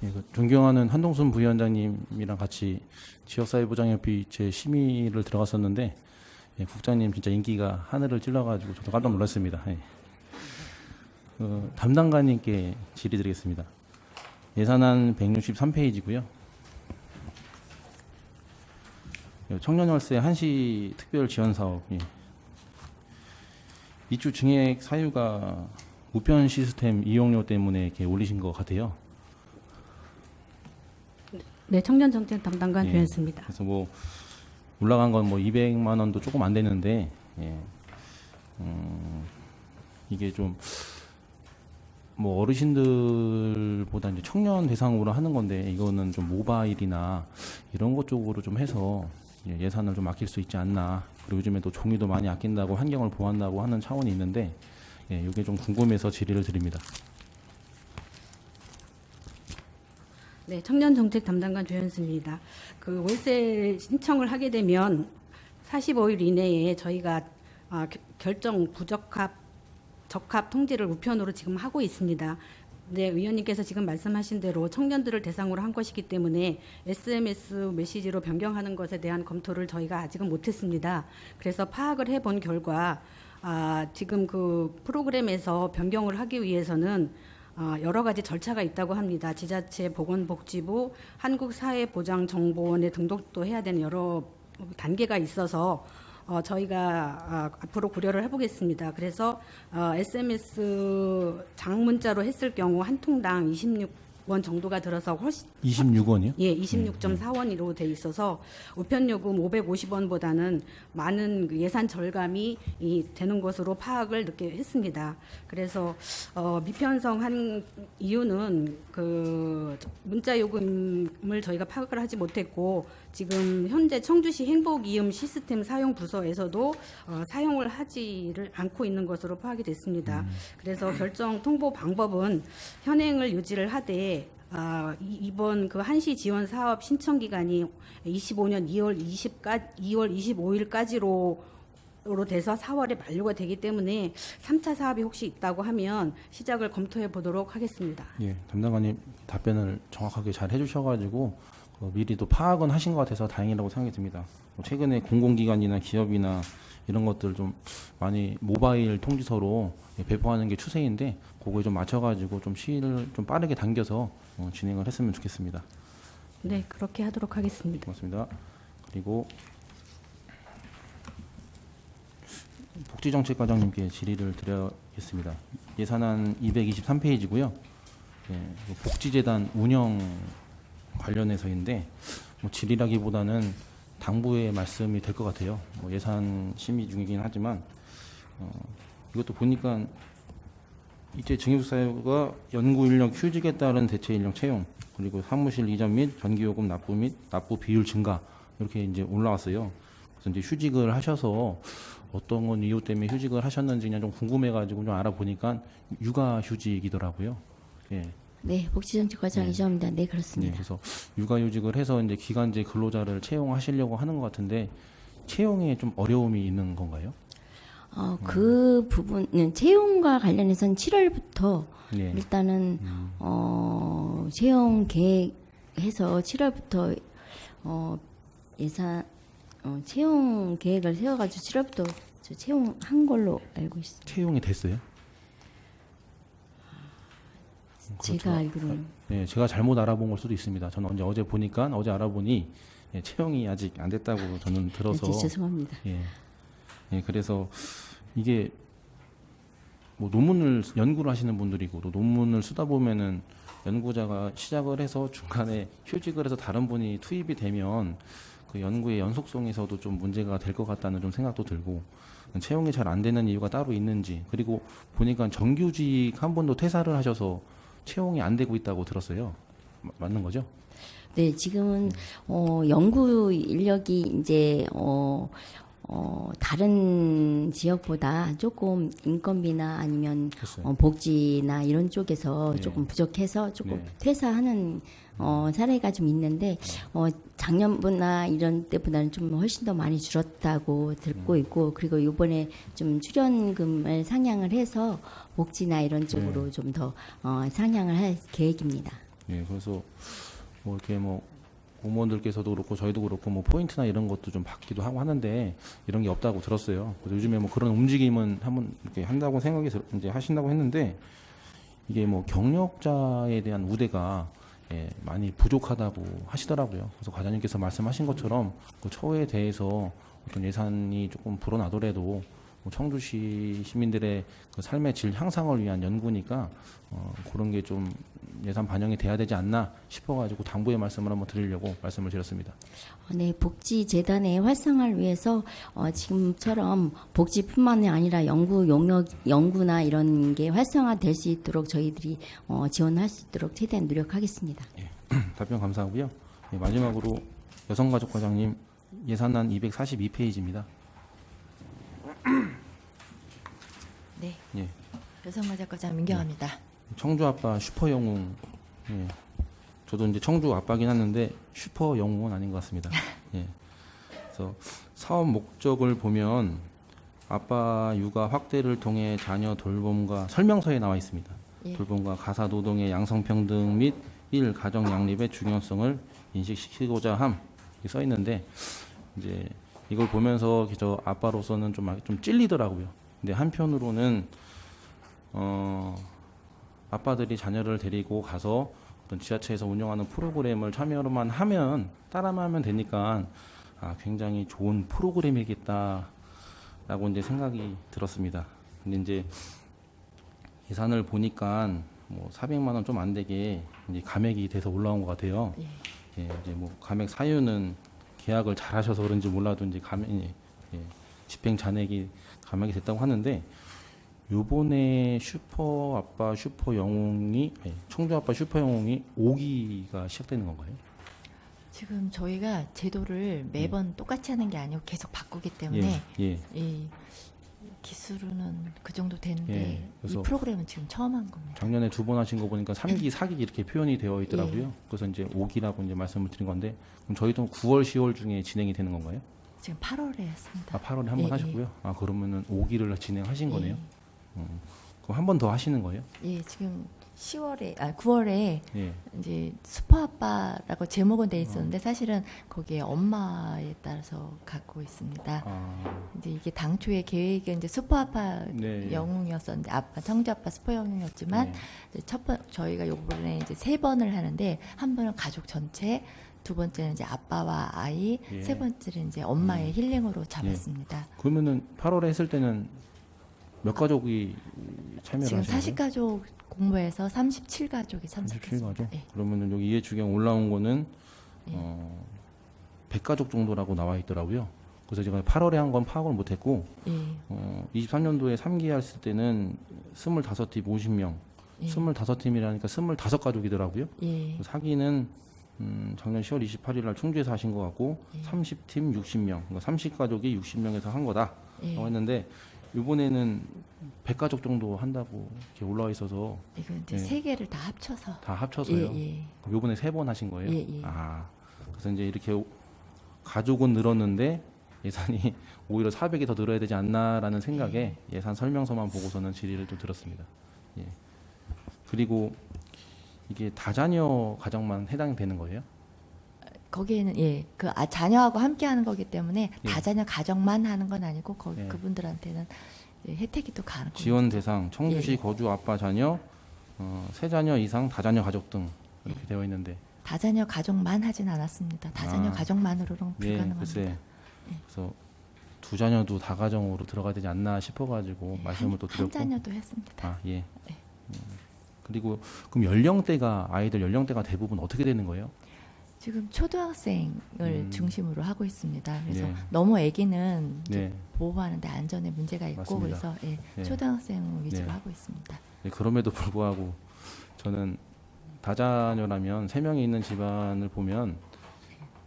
예, 존경하는 한동순 부위원장님이랑 같이 지역사회보장협의 제 심의를 들어갔었는데 국장님 진짜 인기가 하늘을 찔러가지고 저도 깜짝 놀랐습니다. 예. 담당관님께 질의드리겠습니다. 예산안 163페이지고요. 청년월세 한시 특별지원사업 입주 증액 사유가 우편 시스템 이용료 때문에 이렇게 올리신 것 같아요. 네, 청년정책 담당관 예. 조현수입니다. 그래서 뭐 올라간 건 뭐 200만 원도 조금 안 되는데 이게 좀 뭐 어르신들보다 이제 청년 대상으로 하는 건데 이거는 좀 모바일이나 이런 것 쪽으로 좀 해서 예산을 좀 아낄 수 있지 않나. 그리고 요즘에 또 종이도 많이 아낀다고 환경을 보호한다고 하는 차원이 있는데 이게 좀 궁금해서 질의를 드립니다. 네, 청년정책 담당관 조현수입니다. 그 월세 신청을 하게 되면 45일 이내에 저희가 결정 적합 통지를 우편으로 지금 하고 있습니다. 네, 의원님께서 지금 말씀하신 대로 청년들을 대상으로 한 것이기 때문에 SMS 메시지로 변경하는 것에 대한 검토를 저희가 아직은 못했습니다. 그래서 파악을 해본 결과 지금 그 프로그램에서 변경을 하기 위해서는 여러 가지 절차가 있다고 합니다. 지자체, 보건복지부, 한국사회보장정보원에 등록도 해야 되는 여러 단계가 있어서 저희가 앞으로 고려를 해보겠습니다. 그래서 SMS 장문자로 했을 경우 한 통당 26원 정도가 들어서 훨씬 26원이요? 예, 26.4원으로 돼 있어서 우편 요금 550원보다는 많은 그 예산 절감이 되는 것으로 파악을 늦게 했습니다. 그래서 미편성한 이유는 그 문자 요금을 저희가 파악을 하지 못했고 지금 현재 청주시 행복이음 시스템 사용 부서에서도 사용을 하지를 않고 있는 것으로 파악이 됐습니다. 그래서 결정 통보 방법은 현행을 유지를 하되 이번 그 한시 지원 사업 신청 기간이 25년 2월 25일까지로 돼서 4월에 만료가 되기 때문에 3차 사업이 혹시 있다고 하면 시작을 검토해 보도록 하겠습니다. 예, 담당관님 답변을 정확하게 잘 해주셔가지고 미리 또 파악은 하신 것 같아서 다행이라고 생각이 듭니다. 최근에 공공기관이나 기업이나 이런 것들 좀 많이 모바일 통지서로 배포하는 게 추세인데 그거에 좀 맞춰가지고 좀 시일을 좀 빠르게 당겨서 진행을 했으면 좋겠습니다. 네, 그렇게 하도록 하겠습니다. 고맙습니다. 그리고 복지정책과장님께 질의를 드리겠습니다. 예산안 223페이지고요. 복지재단 운영 관련해서인데 질의라기보다는 당부의 말씀이 될 것 같아요. 예산 심의 중이긴 하지만 이것도 보니까 이제 증액사유가 연구 인력 휴직에 따른 대체 인력 채용 그리고 사무실 이전 및 전기요금 납부 및 납부 비율 증가 이렇게 이제 올라왔어요. 그래서 이제 휴직을 하셔서 어떤 건 이유 때문에 휴직을 하셨는지 그냥 좀 궁금해가지고 좀 알아보니까 육아휴직이더라고요. 예. 네, 복지정책과장 이정입니다. 네, 그렇습니다. 네, 그래서 육아휴직을 해서 이제 기간제 근로자를 채용하시려고 하는 것 같은데 채용에 좀 어려움이 있는 건가요? 그 부분은 채용과 관련해서는 7월부터 네. 일단은 채용 계획해서 7월부터 예산 채용 계획을 세워가지고 7월부터 저 채용한 걸로 알고 있습니다. 채용이 됐어요? 제가 알기로는 네, 제가 잘못 알아본 걸 수도 있습니다. 저는 어제 보니까 어제 알아보니 채용이 아직 안 됐다고 저는 들어서 네, 죄송합니다. 예, 그래서 이게 뭐 논문을 연구를 하시는 분들이고 또 논문을 쓰다 보면은 연구자가 시작을 해서 중간에 휴직을 해서 다른 분이 투입이 되면 그 연구의 연속성에서도 좀 문제가 될 것 같다는 좀 생각도 들고 채용이 잘 안 되는 이유가 따로 있는지 그리고 보니까 정규직 한 분도 퇴사를 하셔서 채용이 안 되고 있다고 들었어요. 맞는 거죠? 네, 지금은 연구 인력이 이제 다른 지역보다 조금 인건비나 아니면 글쎄요. 복지나 이런 쪽에서 네. 조금 부족해서 조금 네. 퇴사하는 사례가 좀 있는데 작년보다 이런 때보다는 좀 훨씬 더 많이 줄었다고 듣고 있고, 그리고 이번에 좀 출연금을 상향을 해서 복지나 이런 쪽으로 네. 좀 더 상향을 할 계획입니다. 예, 그래서 뭐 이렇게 뭐 공무원들께서도 그렇고 저희도 그렇고 뭐 포인트나 이런 것도 좀 받기도 하고 하는데 이런 게 없다고 들었어요. 그래서 요즘에 뭐 그런 움직임은 한번 이렇게 한다고 생각이 이제 하신다고 했는데 이게 뭐 경력자에 대한 우대가 예, 많이 부족하다고 하시더라고요. 그래서 과장님께서 말씀하신 것처럼 그 처우에 대해서 어떤 예산이 조금 불어나더라도 뭐 청주시 시민들의 그 삶의 질 향상을 위한 연구니까 그런 게 좀 예산 반영이 돼야 되지 않나 싶어가지고 당부의 말씀을 한번 드리려고 말씀을 드렸습니다. 네, 복지재단의 활성화를 위해서 지금처럼 복지뿐만이 아니라 연구 용역, 연구나 이런 게 활성화될 수 있도록 저희들이 지원할 수 있도록 최대한 노력하겠습니다. 답변 감사하고요. 예, 마지막으로 여성가족과장님 예산안 242페이지입니다. 네, 예, 여성가족과장 민경합니다. 청주 아빠 슈퍼 영웅. 예, 저도 이제 청주 아빠긴 하는데 슈퍼 영웅은 아닌 것 같습니다. 예, 그래서 사업 목적을 보면 아빠 육아 확대를 통해 자녀 돌봄과 설명서에 나와 있습니다. 예. 돌봄과 가사 노동의 양성평등 및 일 가정 양립의 중요성을 인식시키고자 함 이렇게 써 있는데 이제 이걸 보면서 저 아빠로서는 좀 찔리더라고요. 근데 한편으로는 아빠들이 자녀를 데리고 가서 어떤 지자체에서 운영하는 프로그램을 참여만 하면 따라만 하면 되니까 굉장히 좋은 프로그램이겠다라고 이제 생각이 들었습니다. 근데 이제 예산을 보니까 뭐 400만 원 좀 안 되게 이제 감액이 돼서 올라온 것 같아요. 예. 예, 이제 뭐 감액 사유는 계약을 잘하셔서 그런지 몰라도 이제 집행 잔액이 감액이 됐다고 하는데 요번에 슈퍼 아빠 슈퍼 영웅이 청주 아빠 슈퍼 영웅이 5기가 시작되는 건가요? 지금 저희가 제도를 매번 똑같이 하는 게 아니고 계속 바꾸기 때문에 예. 이 기술은 그 정도 되는데 예, 그래서 이 프로그램은 지금 처음 한 겁니다. 작년에 2번 하신 거 보니까 3기, 4기 이렇게 표현이 되어 있더라고요. 그래서 이제 5기라고 이제 말씀을 드린 건데 그럼 저희도 9월, 10월 중에 진행이 되는 건가요? 지금 8월에 했습니다. 8월에 한 번 예, 하셨고요. 그러면은 5기를 진행하신 예. 거네요. 그럼 한 번 더 하시는 거예요? 예, 지금 9월에 예. 이제 슈퍼아빠라고 제목은 돼 있었는데 사실은 거기에 엄마에 따라서 갖고 있습니다. 이제 이게 당초의 계획은 이제 슈퍼아빠 네. 영웅이었었는데 청주 아빠 슈퍼 영웅이었지만 네. 이제 저희가 요번에 이제 3번을 하는데 한 번은 가족 전체, 두 번째는 이제 아빠와 아이, 예. 세 번째는 이제 엄마의 힐링으로 잡았습니다. 그러면은 8월에 했을 때는 몇 가족이 참여를 지금 하신 거예요? 40가족 공모해서 37가족이 37가족? 참석했습니다. 예. 그러면은 여기 이해주경 올라온 거는 예. 100가족 정도라고 나와 있더라고요. 그래서 제가 8월에 한 건 파악을 못했고 예. 23년도에 3기 했을 때는 25팀 50명, 예. 25팀이라니까 25가족이더라고요. 예. 4기는 작년 10월 28일 날 충주에서 하신 것 같고 예. 30팀 60명, 그러니까 30가족이 60명에서 한 거다라고 예. 했는데 이번에는 100가족 정도 한다고 이렇게 올라와 있어서 이거 이제 예. 세 개를 다 합쳐서 다 합쳐서요. 예. 그럼 이번에 3번 하신 거예요? 예, 예. 그래서 이제 이렇게 가족은 늘었는데 예산이 오히려 400이 더 늘어야 되지 않나라는 생각에 예산 설명서만 보고서는 질의를 좀 들었습니다. 예. 그리고 이게 다자녀 가정만 해당이 되는 거예요? 거기에는 그 자녀하고 함께 하는 거기 때문에 예. 다자녀 가정만 하는 건 아니고 예. 그분들한테는 혜택이 또 가는 거예요. 지원 대상 청주시 예. 거주 아빠 자녀, 세 자녀 이상 다자녀 가족 등 이렇게 예. 되어 있는데 다자녀 가족만 하진 않았습니다. 다자녀 가족만으로는 예, 불가능합니다. 글쎄. 그래서 두 자녀도 다가정으로 들어가야 되지 않나 싶어가지고 말씀을 또 한 드렸고. 자녀도 했습니다. 예. 그리고 그럼 아이들 연령대가 대부분 어떻게 되는 거예요? 지금 초등학생을 중심으로 하고 있습니다. 그래서 네. 너무 아기는 이제 네. 보호하는데 안전에 문제가 있고 맞습니다. 그래서 네. 초등학생 위주로 네. 하고 있습니다. 네, 그럼에도 불구하고 저는 다자녀라면 3명이 있는 집안을 보면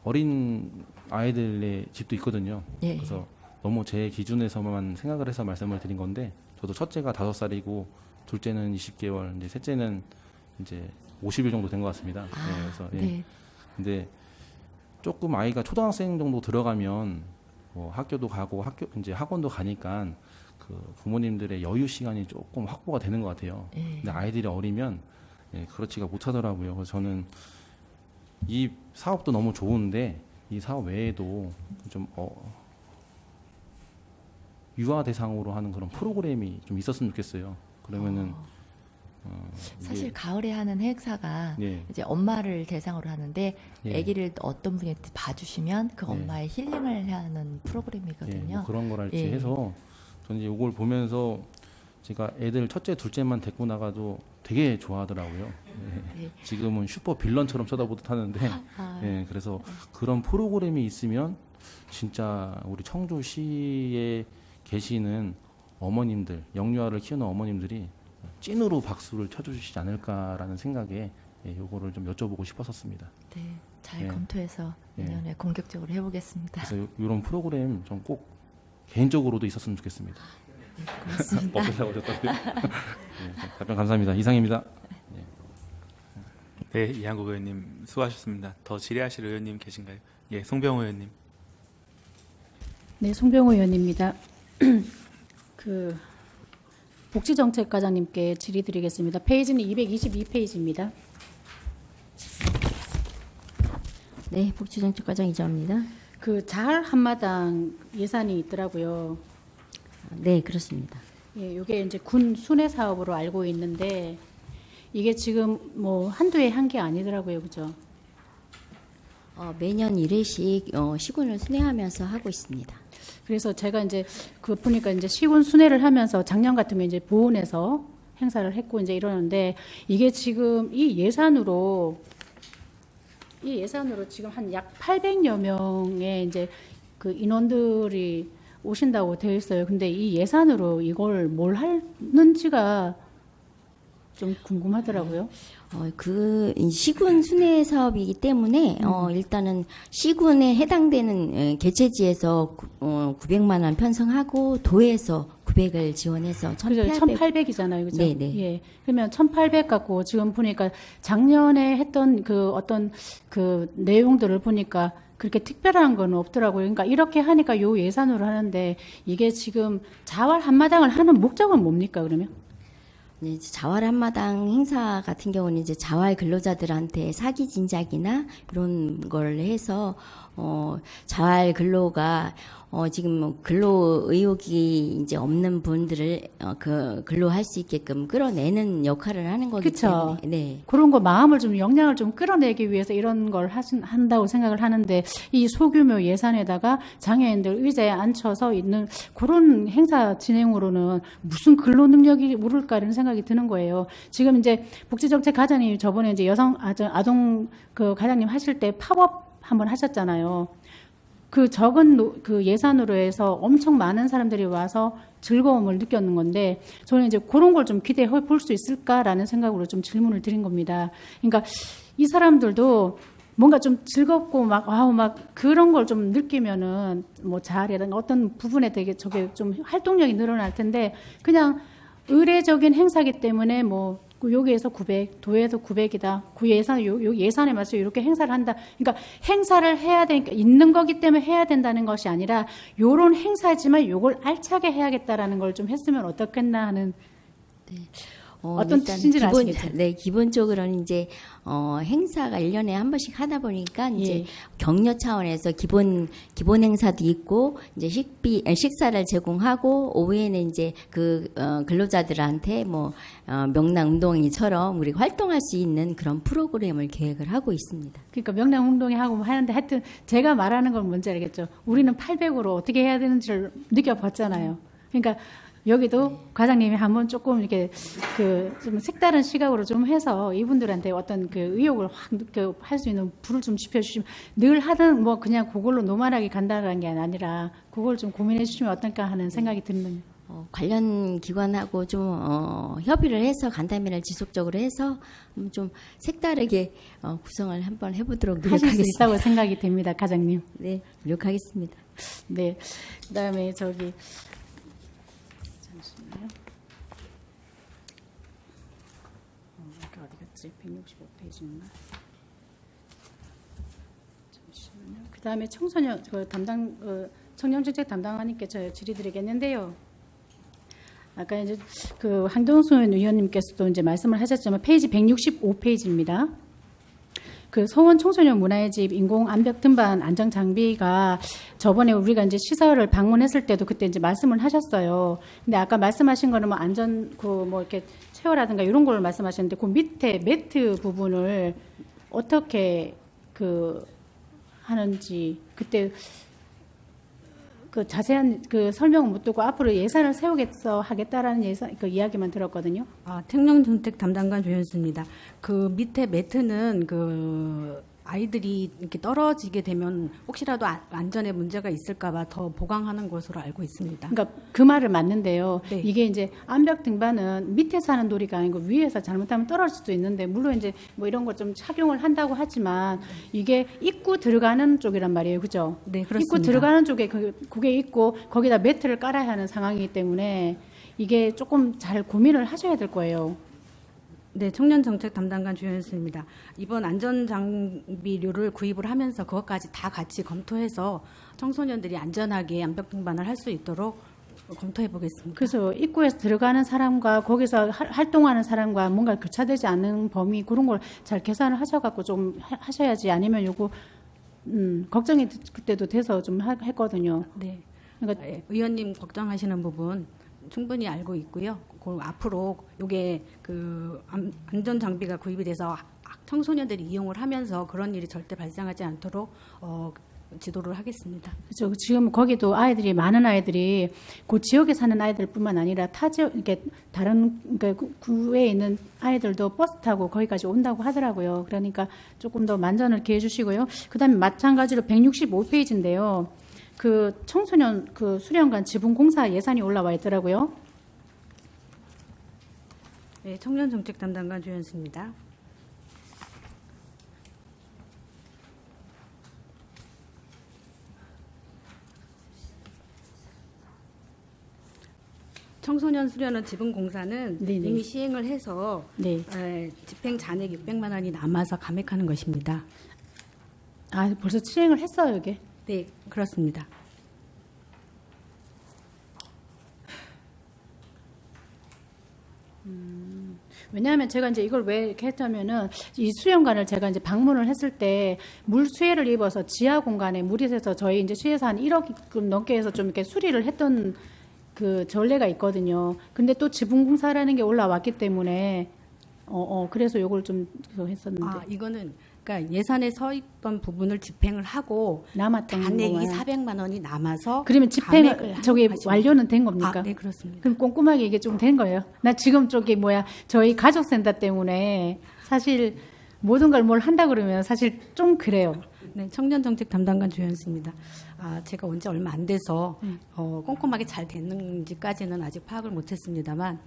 어린 아이들의 집도 있거든요. 예. 그래서 너무 제 기준에서만 생각을 해서 말씀을 드린 건데 저도 첫째가 5살이고 둘째는 20개월, 이제 셋째는 이제 50일 정도 된 것 같습니다. 예, 그래서 예. 네. 근데 조금 아이가 초등학생 정도 들어가면 뭐 학교도 가고 이제 학원도 가니까 그 부모님들의 여유 시간이 조금 확보가 되는 것 같아요. 예. 근데 아이들이 어리면 예, 그렇지가 못하더라고요. 그래서 저는 이 사업도 너무 좋은데 이 사업 외에도 좀 유아 대상으로 하는 그런 프로그램이 좀 있었으면 좋겠어요. 그러면은 사실 가을에 하는 행사가 예, 이제 엄마를 대상으로 하는데 예. 아기를 어떤 분이 봐주시면 그 예. 엄마의 힐링을 하는 예, 프로그램이거든요. 뭐 그런 걸 할지 예. 해서 저는 이제 이걸 보면서 제가 애들 첫째, 둘째만 데리고 나가도 되게 좋아하더라고요. 예. 네. 지금은 슈퍼 빌런처럼 쳐다보듯 하는데 아, 예, 그래서 그런 프로그램이 있으면 진짜 우리 청주시에 계시는 어머님들, 영유아를 키우는 어머님들이 찐으로 박수를 쳐주시지 않을까라는 생각에 예, 요거를 좀 여쭤보고 싶었었습니다. 네, 잘 예. 검토해서 예. 내년에 공격적으로 해보겠습니다. 그래서 이런 프로그램 좀 꼭 개인적으로도 있었으면 좋겠습니다. 고맙습니다. 어떠시다고 하셨다고요? 네, 답변 감사합니다. 이상입니다. 네, 이한국 의원님 수고하셨습니다. 더 질의하실 의원님 계신가요? 예, 송병호 의원님. 네, 송병호 의원입니다. 그 복지정책과장님께 질의드리겠습니다. 페이지는 222페이지입니다. 네, 복지정책과장 이자입니다. 그 자활 한마당 예산이 있더라고요. 네, 그렇습니다. 예, 이게 이제 군 순회 사업으로 알고 있는데 이게 지금 뭐 한두 해 한 게 아니더라고요, 그죠? 매년 1회씩 시군을 순회하면서 하고 있습니다. 그래서 제가 이제 그 보니까 이제 시군 순회를 하면서 작년 같으면 이제 보훈에서 행사를 했고 이제 이러는데 이게 지금 이 예산으로 지금 한 약 800여 명의 이제 그 인원들이 오신다고 되어 있어요. 근데 이 예산으로 이걸 뭘 하는지가 좀 궁금하더라고요. 그 시군 순회 사업이기 때문에 일단은 시군에 해당되는 개체지에서 900만 원 편성하고 도에서 900을 지원해서 1,800이잖아요. 그죠? 네, 네. 예. 그러면 1,800 갖고 지금 보니까 작년에 했던 그 어떤 그 내용들을 보니까 그렇게 특별한 건 없더라고요. 그러니까 이렇게 하니까 요 예산으로 하는데 이게 지금 자활 한마당을 하는 목적은 뭡니까, 그러면? 네, 자활 한마당 행사 같은 경우는 이제 자활 근로자들한테 사기 진작이나 이런 걸 해서 자활 근로가 지금 뭐 근로 의욕이 이제 없는 분들을 그 근로할 수 있게끔 끌어내는 역할을 하는 거기 그쵸. 때문에 네. 그런 거 마음을 좀 영향을 좀 끌어내기 위해서 이런 걸 한다고 생각을 하는데 이 소규모 예산에다가 장애인들 의자에 앉혀서 있는 그런 행사 진행으로는 무슨 근로 능력이 오를까 이런 생각이 드는 거예요. 지금 이제 복지정책 과장님 저번에 이제 아동 그 과장님 하실 때 팝업 한번 하셨잖아요. 그 적은 그 예산으로 해서 엄청 많은 사람들이 와서 즐거움을 느꼈는 건데 저는 이제 그런 걸 좀 기대해 볼 수 있을까라는 생각으로 좀 질문을 드린 겁니다. 그러니까 이 사람들도 뭔가 좀 즐겁고 막 그런 걸 좀 느끼면은 뭐 자활이라든가 어떤 부분에 되게 저게 좀 활동력이 늘어날 텐데 그냥 의례적인 행사기 때문에 뭐 여기에서 900, 도에서 900이다. 그 예산, 요 예산에 맞춰서 이렇게 행사를 한다. 그러니까 행사를 해야 되니까 있는 거기 때문에 해야 된다는 것이 아니라 요런 행사지만 요걸 알차게 해야겠다라는 걸 좀 했으면 어떻겠나 하는 어떤 일단 뜻인지는 아시겠죠? 네, 기본적으로는 이제 행사가 1년에 한 번씩 하다 보니까 이제 예. 격려 차원에서 기본 행사도 있고 이제 식사를 제공하고 오후에는 이제 그 근로자들한테 뭐 명랑 운동회처럼 우리가 활동할 수 있는 그런 프로그램을 계획을 하고 있습니다. 그러니까 명랑 운동회 하고 하는데 하여튼 제가 말하는 건 뭔지 알겠죠. 우리는 800으로 어떻게 해야 되는지를 느껴봤잖아요. 그러니까 여기도 과장님이 한번 조금 이렇게 그 좀 색다른 시각으로 좀 해서 이분들한테 어떤 그 의욕을 확 느껴 할 수 있는 불을 좀 지펴주시면 늘 하던 뭐 그냥 그걸로 노멀하게 간다는 게 아니라 그걸 좀 고민해 주시면 어떨까 하는 생각이 드는 관련 기관하고 좀 협의를 해서 간담회를 지속적으로 해서 좀 색다르게 구성을 한번 해보도록 하실 수 노력하겠습니다. 있다고 생각이 됩니다, 과장님. 네, 노력하겠습니다. 네. 그다음에 잠시만요. 여기 어디 갔지? 165페이지인가? 잠시만요. 그다음에 청소년 청년정책 담당하니까 저 질의드리겠는데요. 아까 이제 그 한동순 의원님께서도 이제 말씀을 하셨지만 페이지 165페이지입니다. 그 서원 청소년 문화의 집 인공 암벽 등반 안정 장비가 저번에 우리가 이제 시설을 방문했을 때도 그때 이제 말씀을 하셨어요. 근데 아까 말씀하신 거는 뭐 안전 뭐 이렇게 체어라든가 이런 걸 말씀하셨는데 그 밑에 매트 부분을 어떻게 하는지 그때 그 자세한 그 설명은 못 듣고 앞으로 예산을 세우겠어 하겠다라는 그 이야기만 들었거든요. 청년정책 담당관 조현수입니다. 그 밑에 매트는 그 아이들이 이렇게 떨어지게 되면 혹시라도 안전에 문제가 있을까봐 더 보강하는 것으로 알고 있습니다. 그러니까 그 말을 맞는데요. 네. 이게 이제 암벽 등반은 밑에서 하는 놀이가 아니고 위에서 잘못하면 떨어질 수도 있는데 물론 이제 뭐 이런 걸 좀 착용을 한다고 하지만 이게 입구 들어가는 쪽이란 말이에요, 그죠? 네, 그렇습니다. 입구 들어가는 쪽에 그게 있고 거기다 매트를 깔아야 하는 상황이기 때문에 이게 조금 잘 고민을 하셔야 될 거예요. 네, 청년정책 담당관 주현수입니다. 이번 안전장비류를 구입을 하면서 그것까지 다 같이 검토해서 청소년들이 안전하게 암벽 등반을 할 수 있도록 검토해 보겠습니다. 그래서 입구에서 들어가는 사람과 거기서 활동하는 사람과 뭔가 교차되지 않는 범위 그런 걸 잘 계산을 하셔갖고 좀 하셔야지 아니면 요거 걱정이 그때도 돼서 좀 했거든요. 네, 그러니까 의원님 걱정하시는 부분 충분히 알고 있고요. 앞으로 이게 그 안전 장비가 구입이 돼서 청소년들이 이용을 하면서 그런 일이 절대 발생하지 않도록 지도를 하겠습니다. 그렇죠. 지금 거기도 아이들이 많은 아이들이 그 지역에 사는 아이들뿐만 아니라 타 지역 이렇게 다른 그러니까 구에 있는 아이들도 버스 타고 거기까지 온다고 하더라고요. 그러니까 조금 더 만전을 기해 주시고요. 그다음에 마찬가지로 165페이지인데요. 그 청소년 그 수련관 지붕 공사 예산이 올라와 있더라고요. 네, 청년정책 담당관 주현수입니다. 청소년 수련원 지분 공사는 네네. 이미 시행을 해서 네. 집행 잔액 600만 원이 남아서 감액하는 것입니다. 아, 벌써 시행을 했어요, 이게. 네, 그렇습니다. 왜냐하면 제가 이제 이걸 왜 이렇게 했냐면은 이 수련관을 제가 이제 방문을 했을 때 물 수해를 입어서 지하 공간에 물이 새서 저희 이제 시에서 한 1억 넘게 해서 좀 이렇게 수리를 했던 그 전례가 있거든요. 근데 또 지붕 공사라는 게 올라왔기 때문에 그래서 요걸 좀 했었는데 이거는 그러니까 예산에 서 있던 부분을 집행을 하고 남았던 잔액이 거만. 400만 원이 남아서 그러면 집행 감액을 저기 하는 것입니다. 완료는 된 겁니까? 네, 그렇습니다. 그럼 꼼꼼하게 이게 좀 된 거예요? 나 지금 저기 저희 가족센터 때문에 사실 모든 걸 뭘 한다 그러면 사실 좀 그래요. 네, 청년정책 담당관 조현수입니다. 제가 온 지 얼마 안 돼서 꼼꼼하게 잘 됐는지까지는 아직 파악을 못했습니다만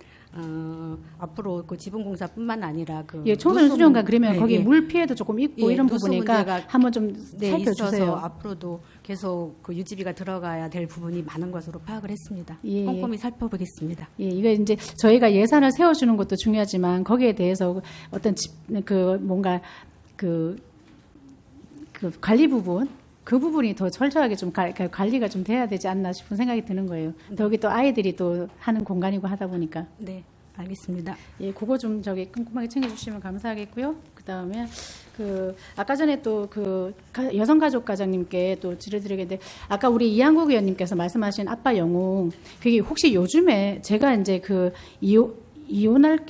앞으로 그 지붕공사뿐만 아니라 그 예, 청소년 수련관 그러면 네, 거기 예. 물 피해도 조금 있고 예, 이런 누수 부분이니까 문제가 한번 좀 네, 살펴주세요. 있어서 앞으로도 계속 그 유지비가 들어가야 될 부분이 많은 것으로 파악을 했습니다. 예. 꼼꼼히 살펴보겠습니다. 예, 이거 이제 저희가 예산을 세워주는 것도 중요하지만 거기에 대해서 어떤 뭔가 그 관리 부분 그 부분이 더 철저하게 좀 관리가 좀 돼야 되지 않나 싶은 생각이 드는 거예요. 여기 또 아이들이 또 하는 공간이고 하다 보니까. 네, 알겠습니다. 예, 그거 좀 저기 꼼꼼하게 챙겨주시면 감사하겠고요. 그 다음에 아까 전에 또 여성가족과장님께 또 질의드리겠는데 아까 우리 이한국 의원님께서 말씀하신 아빠 영웅 그게 혹시 요즘에 제가 이제 이혼할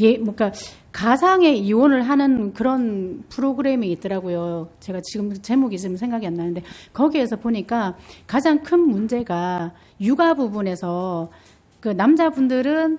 그러니까 가상의 이혼을 하는 그런 프로그램이 있더라고요. 제가 지금 제목이 지금 생각이 안 나는데 거기에서 보니까 가장 큰 문제가 육아 부분에서 그 남자분들은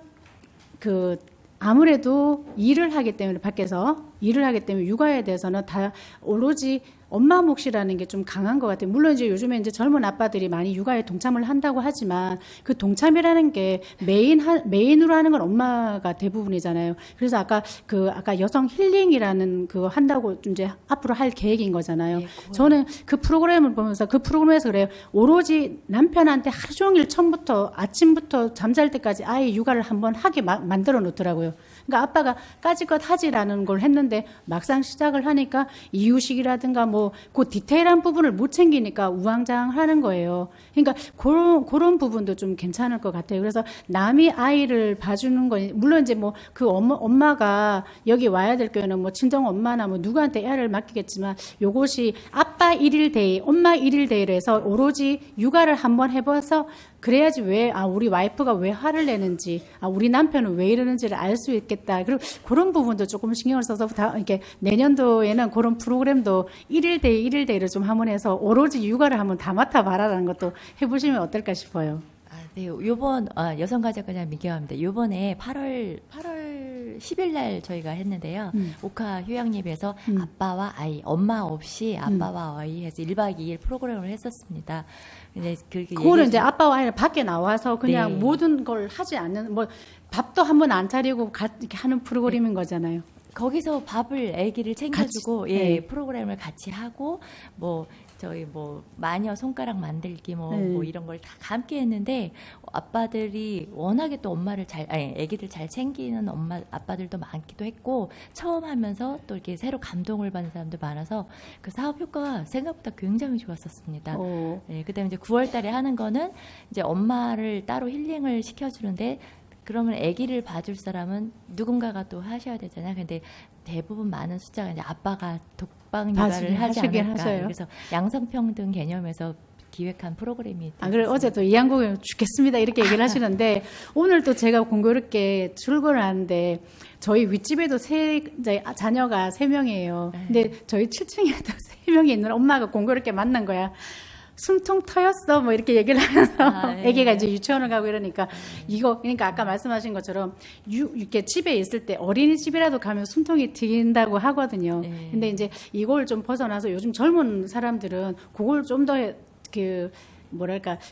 아무래도 일을 하기 때문에 밖에서 일을 하기 때문에 육아에 대해서는 다 오로지 엄마 몫이라는 게 좀 강한 것 같아요. 물론 이제 요즘에 이제 젊은 아빠들이 많이 육아에 동참을 한다고 하지만 그 동참이라는 게 메인으로 하는 건 엄마가 대부분이잖아요. 그래서 아까 여성 힐링이라는 그거 한다고 이제 앞으로 할 계획인 거잖아요. 네, 저는 그 프로그램을 보면서 그 프로그램에서 그래요. 오로지 남편한테 하루 종일 처음부터 아침부터 잠잘 때까지 아이 육아를 한번 하게 만들어 놓더라고요. 그러니까 아빠가 까짓것 하지라는 걸 했는데 막상 시작을 하니까 이유식이라든가 뭐 그 디테일한 부분을 못 챙기니까 우왕좌왕하는 거예요. 그러니까 그런 부분도 좀 괜찮을 것 같아요. 그래서 남이 아이를 봐주는 거 물론 이제 뭐 그 엄마가 여기 와야 될 경우는 뭐 친정 엄마나 뭐 누구한테 애를 맡기겠지만 요것이 아빠 1일 데이, 엄마 1일 데이를 해서 오로지 육아를 한번 해봐서 그래야지 우리 와이프가 왜 화를 내는지, 우리 남편은 왜 이러는지를 알 수 있겠다. 그리고 그런 부분도 조금 신경을 써서 이렇게 내년도에는 그런 프로그램도 1일 데이를 좀 한번 해서 오로지 육아를 한번 다 맡아봐라라는 것도 해보시면 어떨까 싶어요. 네, 요번 여성가족관장 민경합니다. 요번에 8월 10일 날 저희가 했는데요. 오카 휴양림에서 아빠와 아이, 엄마 없이 아빠와 아이 해서 1박 2일 프로그램을 했었습니다. 근데 그거는 이제 아빠와 아이를 밖에 나와서 그냥 네. 모든 걸 하지 않는 뭐 밥도 한 번 안 차리고 이렇게 하는 프로그램인 거잖아요. 거기서 밥을 아기를 챙겨주고 같이, 예, 네. 프로그램을 같이 하고 뭐 저희 뭐 마녀 손가락 만들기 뭐 이런 걸 다 함께 했는데 아빠들이 워낙에 또 아기들 잘 챙기는 아빠들도 많기도 했고 처음 하면서 또 이렇게 새로 감동을 받는 사람도 많아서 그 사업 효과가 생각보다 굉장히 좋았었습니다. 예, 그다음에 이제 9월달에 하는 거는 이제 엄마를 따로 힐링을 시켜주는데 그러면 아기를 봐줄 사람은 누군가가 또 하셔야 되잖아요. 근데 대부분 많은 숫자가 이제 아빠가 독방 육아를 하지 않을까. 하셔요. 그래서 양성평등 개념에서 기획한 프로그램이. 그래 어제 또 이양국이 죽겠습니다 이렇게 얘기를 하시는데 오늘 또 제가 공교롭게 출근을 하는데 저희 윗집에도 자녀가 3명이에요. 근데 저희 7층에 또 3명이 있는 엄마가 공교롭게 만난 거야. 숨통 터였어 뭐 이렇게 얘기를 하면서 아기가 이제 유치원을 가고 이러니까 그러니까 아까 말씀하신 것처럼 이렇게 집에 있을 때 어린이집이라도 가면 숨통이 튀긴다고 하거든요. 근데 이제 이걸 좀 벗어나서 요즘 젊은 사람들은 그걸 좀 더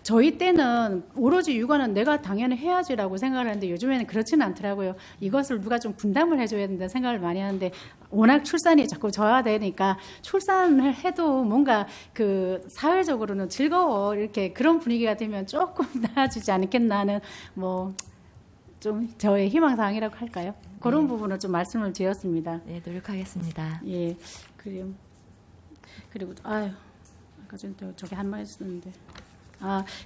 저희 때는 오로지 육아는 내가 당연히 해야지라고 생각을 하는데 요즘에는 그렇지는 않더라고요. 이것을 누가 좀 분담을 해줘야 된다는 생각을 많이 하는데 워낙 출산이 자꾸 저하되니까 출산을 해도 뭔가 그 사회적으로는 즐거워 이렇게 그런 분위기가 되면 조금 나아지지 않겠나 하는 뭐 좀 저의 희망사항이라고 할까요? 그런 부분을 좀 말씀을 드렸습니다. 네, 노력하겠습니다. 예, 그리고 아까 전 저기 한 말 했었는데.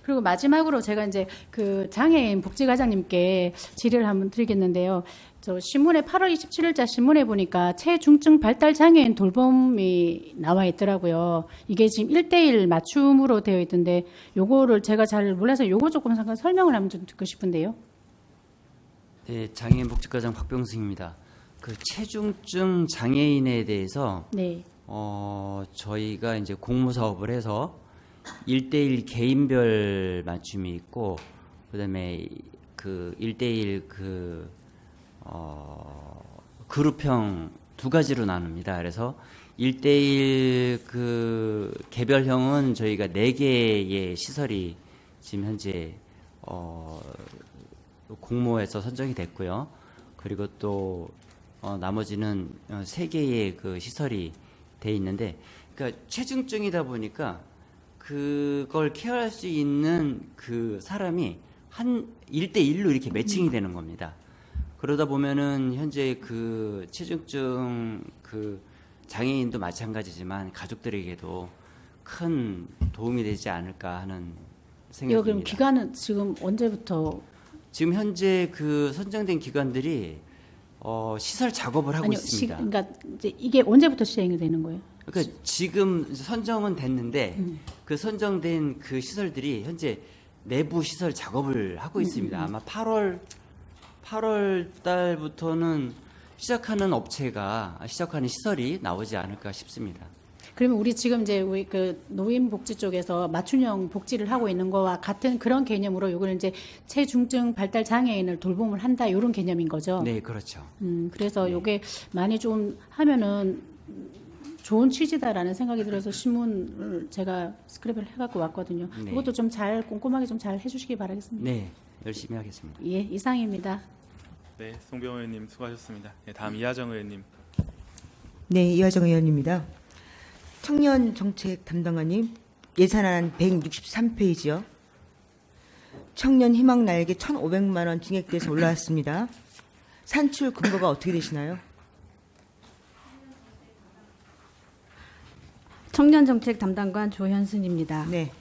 그리고 마지막으로 제가 이제 그 장애인 복지과장님께 질의를 한번 드리겠는데요. 저 신문에 8월 27일자 신문에 보니까 체중증 발달 장애인 돌봄이 나와 있더라고요. 이게 지금 1:1 맞춤으로 되어 있던데 요거를 제가 잘 몰라서 요거 조금 잠깐 설명을 한번 좀 듣고 싶은데요. 네, 장애인 복지과장 박병승입니다. 그 체중증 장애인에 대해서 네. 저희가 이제 공모 사업을 해서 1:1 개인별 맞춤이 있고 그다음에 그 1:1 그룹형 두 가지로 나눕니다. 그래서 1:1 그 개별형은 저희가 4개의 시설이 지금 현재 공모해서 선정이 됐고요. 그리고 또 나머지는 3개의 그 시설이 돼 있는데 그러니까 체중증이다 보니까 그걸 케어할 수 있는 그 사람이 한 1:1로 이렇게 매칭이 되는 겁니다. 그러다 보면은 현재 그 체중증 그 장애인도 마찬가지지만 가족들에게도 큰 도움이 되지 않을까 하는 생각입니다. 그럼 기간은 지금 언제부터? 지금 현재 그 선정된 기관들이 시설 작업을 하고 있습니다. 그러니까 이제 이게 언제부터 시행이 되는 거예요? 그러니까 지금 선정은 됐는데 그 선정된 그 시설들이 현재 내부 시설 작업을 하고 있습니다. 아마 8월 달부터는 시작하는 시설이 나오지 않을까 싶습니다. 그러면 우리 지금 이제 우리 그 노인복지 쪽에서 맞춤형 복지를 하고 있는 거와 같은 그런 개념으로 요거는 이제 체중증 발달 장애인을 돌봄을 한다 이런 개념인 거죠. 네, 그렇죠. 그래서 요게 많이 좀 하면은 좋은 취지다라는 생각이 들어서 신문을 제가 스크랩을 해갖고 왔거든요. 네. 그것도 좀 잘 꼼꼼하게 좀 잘 해주시기 바라겠습니다. 네, 열심히 하겠습니다. 예, 이상입니다. 네, 송병호 의원님 수고하셨습니다. 네, 다음 이하정 의원님. 네, 이화정 의원입니다. 청년 정책 담당관님, 예산안 163페이지요. 청년 희망 날개 1,500만 원 증액돼서 올라왔습니다. 산출 근거가 어떻게 되시나요? 청년정책 담당관 조현순입니다. 네.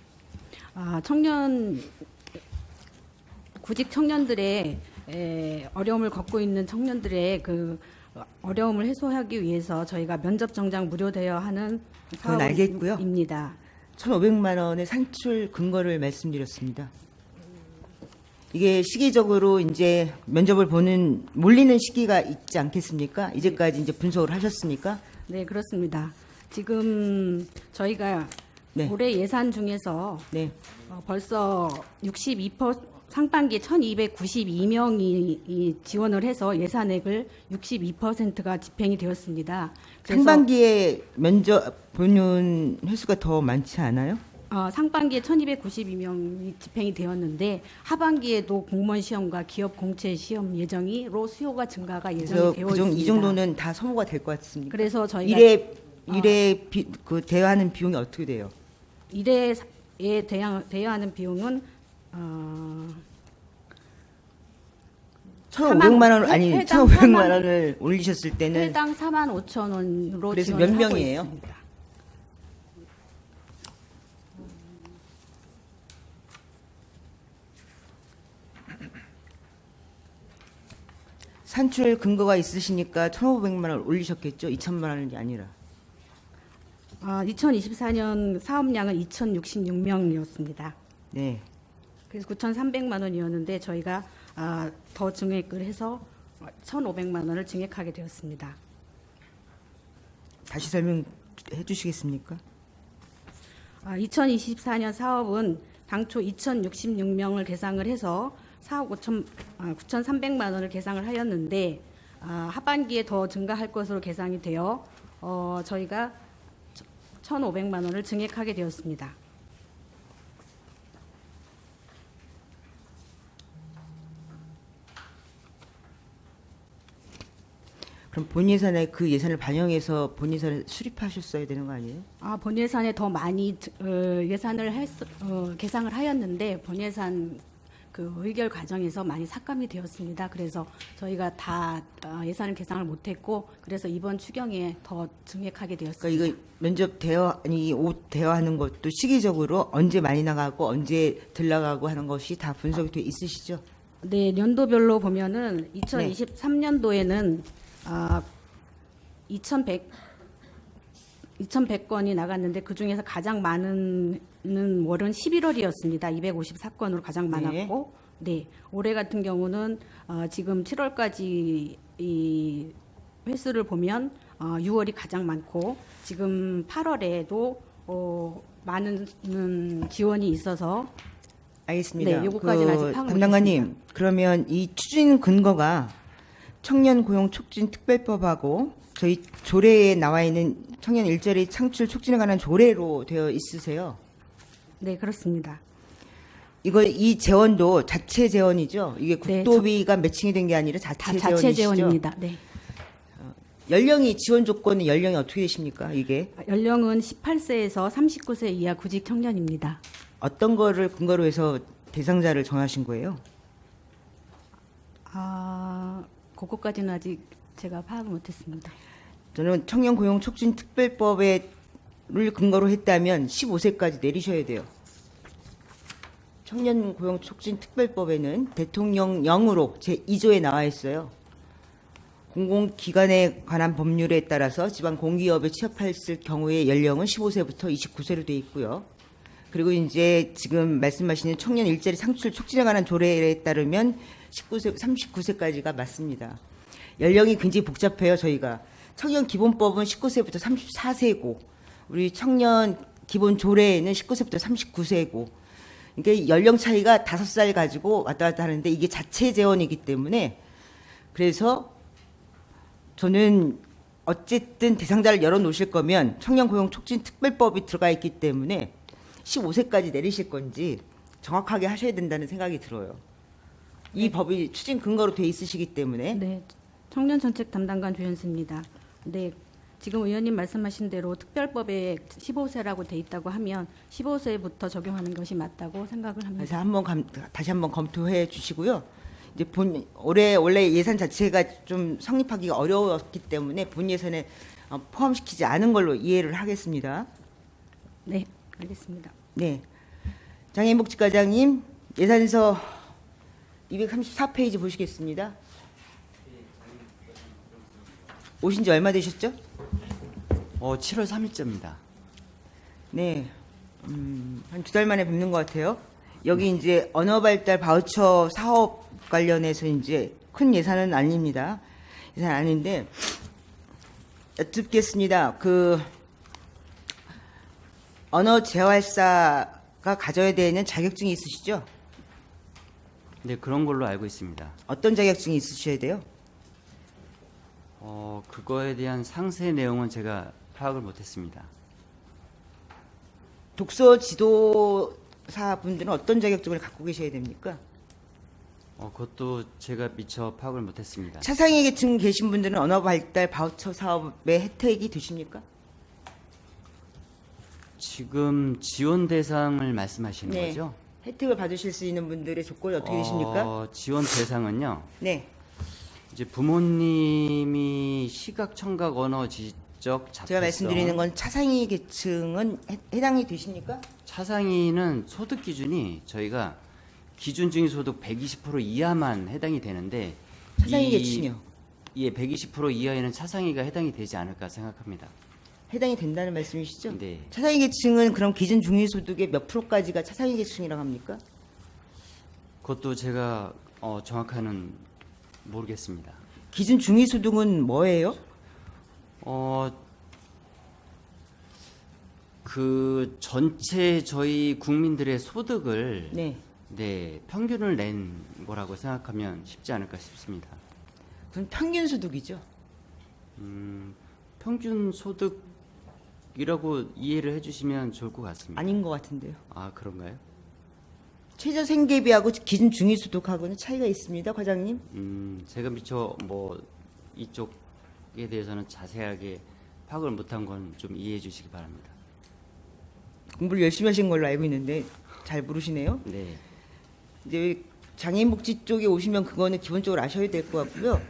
구직 청년들의 어려움을 겪고 있는 청년들의 그 어려움을 해소하기 위해서 저희가 면접 정장 무료되어 하는 그건 알겠고요. 사업입니다. 1,500만 원의 산출 근거를 말씀드렸습니다. 이게 시기적으로 이제 면접을 몰리는 시기가 있지 않겠습니까? 이제까지 이제 분석을 하셨으니까. 네, 그렇습니다. 지금 저희가 네. 올해 예산 중에서 네. 벌써 62% 상반기에 1,292명이 지원을 해서 예산액을 62%가 집행이 되었습니다. 그래서 상반기에 면접 보는 횟수가 더 많지 않아요? 상반기에 1,292명이 집행이 되었는데 하반기에도 공무원 시험과 기업 공채 시험 예정이로 수요가 증가가 예정이 되어 있습니다. 이 정도는 다 소모가 될 것 같습니다. 그래서 저희가 일에 그 대여하는 비용이 어떻게 돼요? 일에 대여하는 비용은 1,500만 원 아니 회당 1,500만 원을 올리셨을 때는 회당 45,000원으로 그래서 지원을 몇 하고 명이에요? 있습니다. 산출 근거가 있으시니까 1,500만 원 올리셨겠죠? 2,000만 원이 아니라. 2024년 사업량은 2,066명이었습니다. 네. 그래서 9,300만 원이었는데 저희가 더 증액을 해서 1,500만 원을 증액하게 되었습니다. 다시 설명해 주시겠습니까? 2024년 사업은 당초 2,066명을 계상을 해서 4억 9,300만 원을 계상을 하였는데 하반기에 더 증가할 것으로 계상이 되어 저희가 1,500만 원을 증액하게 되었습니다. 그럼 본 예산에 그 예산을 반영해서 본 예산을 수립하셨어야 되는 거 아니에요? 본 예산에 더 많이 예산을 계상을 하였는데 본 예산 그 의결 과정에서 많이 삭감이 되었습니다. 그래서 저희가 다 예산을 계상을 못했고 그래서 이번 추경에 더 증액하게 되었습니다. 그러니까 이거 면접 옷 대여하는 것도 시기적으로 언제 많이 나가고 언제 덜 나가고 하는 것이 다 분석이 돼 있으시죠? 네, 연도별로 보면은 2023년도에는 2,100건이 나갔는데 그 중에서 가장 많은 월은 11월이었습니다. 254건으로 가장 많았고, 네, 올해 같은 경우는 지금 7월까지 이 횟수를 보면 6월이 가장 많고 지금 8월에도 많은 지원이 있어서 알겠습니다. 네, 요거까지는 아직 파악을 담당관님, 못했습니다. 그러면 이 추진 근거가 청년 고용 촉진 특별법하고 저희 조례에 나와 있는 청년 일자리 창출 촉진에 관한 조례로 되어 있으세요? 네, 그렇습니다. 이 재원도 자체 재원이죠? 이게 네, 국도비가 매칭이 된 게 아니라 자체 재원이시죠? 자체 재원입니다. 네. 연령이 지원 조건은 연령이 어떻게 되십니까? 이게 연령은 18세에서 39세 이하 구직 청년입니다. 어떤 거를 근거로 해서 대상자를 정하신 거예요? 그것까지는 아직 제가 파악을 못했습니다. 저는 청년 고용 촉진 특별법을 근거로 했다면 15세까지 내리셔야 돼요. 청년 고용 촉진 특별법에는 대통령령으로 제2조에 나와 있어요. 공공기관에 관한 법률에 따라서 지방 공기업에 취업했을 경우의 연령은 15세부터 29세로 돼 있고요. 그리고 이제 지금 말씀하시는 청년 일자리 창출 촉진에 관한 조례에 따르면 19세, 39세까지가 맞습니다. 연령이 굉장히 복잡해요, 저희가. 청년 기본법은 19세부터 34세고, 우리 청년 기본 조례에는 19세부터 39세고 이게 연령 차이가 5살 가지고 왔다 갔다 하는데 이게 자체 재원이기 때문에 그래서 저는 어쨌든 대상자를 열어놓으실 거면 청년고용촉진특별법이 들어가 있기 때문에 15세까지 내리실 건지 정확하게 하셔야 된다는 생각이 들어요. 이 법이 추진 근거로 돼 있으시기 때문에. 네, 청년정책 담당관 조현수입니다. 네, 지금 의원님 말씀하신 대로 특별법에 15세라고 돼 있다고 하면 15세부터 적용하는 것이 맞다고 생각을 합니다. 그래서 다시 한번 검토해 주시고요. 이제 올해 원래 예산 자체가 좀 성립하기가 어려웠기 때문에 본 예산에 포함시키지 않은 걸로 이해를 하겠습니다. 네, 알겠습니다. 네, 장애인복지과장님 예산서 234페이지 보시겠습니다. 오신 지 얼마 되셨죠? 7월 3일째입니다. 네, 한 2달 만에 뵙는 것 같아요. 여기 이제 언어발달 바우처 사업 관련해서 이제 큰 예산은 아닙니다. 예산 아닌데 여쭙겠습니다. 그 언어 재활사가 가져야 되는 자격증이 있으시죠? 네, 그런 걸로 알고 있습니다. 어떤 자격증이 있으셔야 돼요? 그거에 대한 상세 내용은 제가 파악을 못했습니다. 독서 지도사 분들은 어떤 자격증을 갖고 계셔야 됩니까? 그것도 제가 미처 파악을 못했습니다. 차상위 계층 계신 분들은 언어 발달 바우처 사업의 혜택이 되십니까? 지금 지원 대상을 말씀하시는 네. 거죠? 혜택을 받으실 수 있는 분들의 조건이 어떻게 되십니까? 지원 대상은요. 네. 이제 부모님이 시각, 청각, 언어, 지적, 자폐성. 제가 말씀드리는 건 차상위 계층은 해당이 되십니까? 차상위는 소득 기준이 저희가 기준 중위소득 120% 이하만 해당이 되는데 차상위 계층이요? 예, 120% 이하에는 차상위가 해당이 되지 않을까 생각합니다. 해당이 된다는 말씀이시죠? 네. 차상위 계층은 그럼 기준 중위소득의 몇 프로까지가 차상위 계층이라고 합니까? 그것도 제가 정확하는 모르겠습니다. 기준 중위소득은 뭐예요? 그 전체 저희 국민들의 소득을 네. 평균을 낸 거라고 생각하면 쉽지 않을까 싶습니다. 그건 평균 소득이죠. 평균 소득이라고 이해를 해주시면 좋을 것 같습니다. 아닌 것 같은데요. 아, 그런가요? 최저 생계비하고 기준 중위소득하고는 차이가 있습니다, 과장님. 제가 미처 이쪽에 대해서는 자세하게 파악을 못한 건 좀 이해해 주시기 바랍니다. 공부를 열심히 하신 걸로 알고 있는데 잘 모르시네요. 네. 이제 장애인복지 쪽에 오시면 그거는 기본적으로 아셔야 될 것 같고요.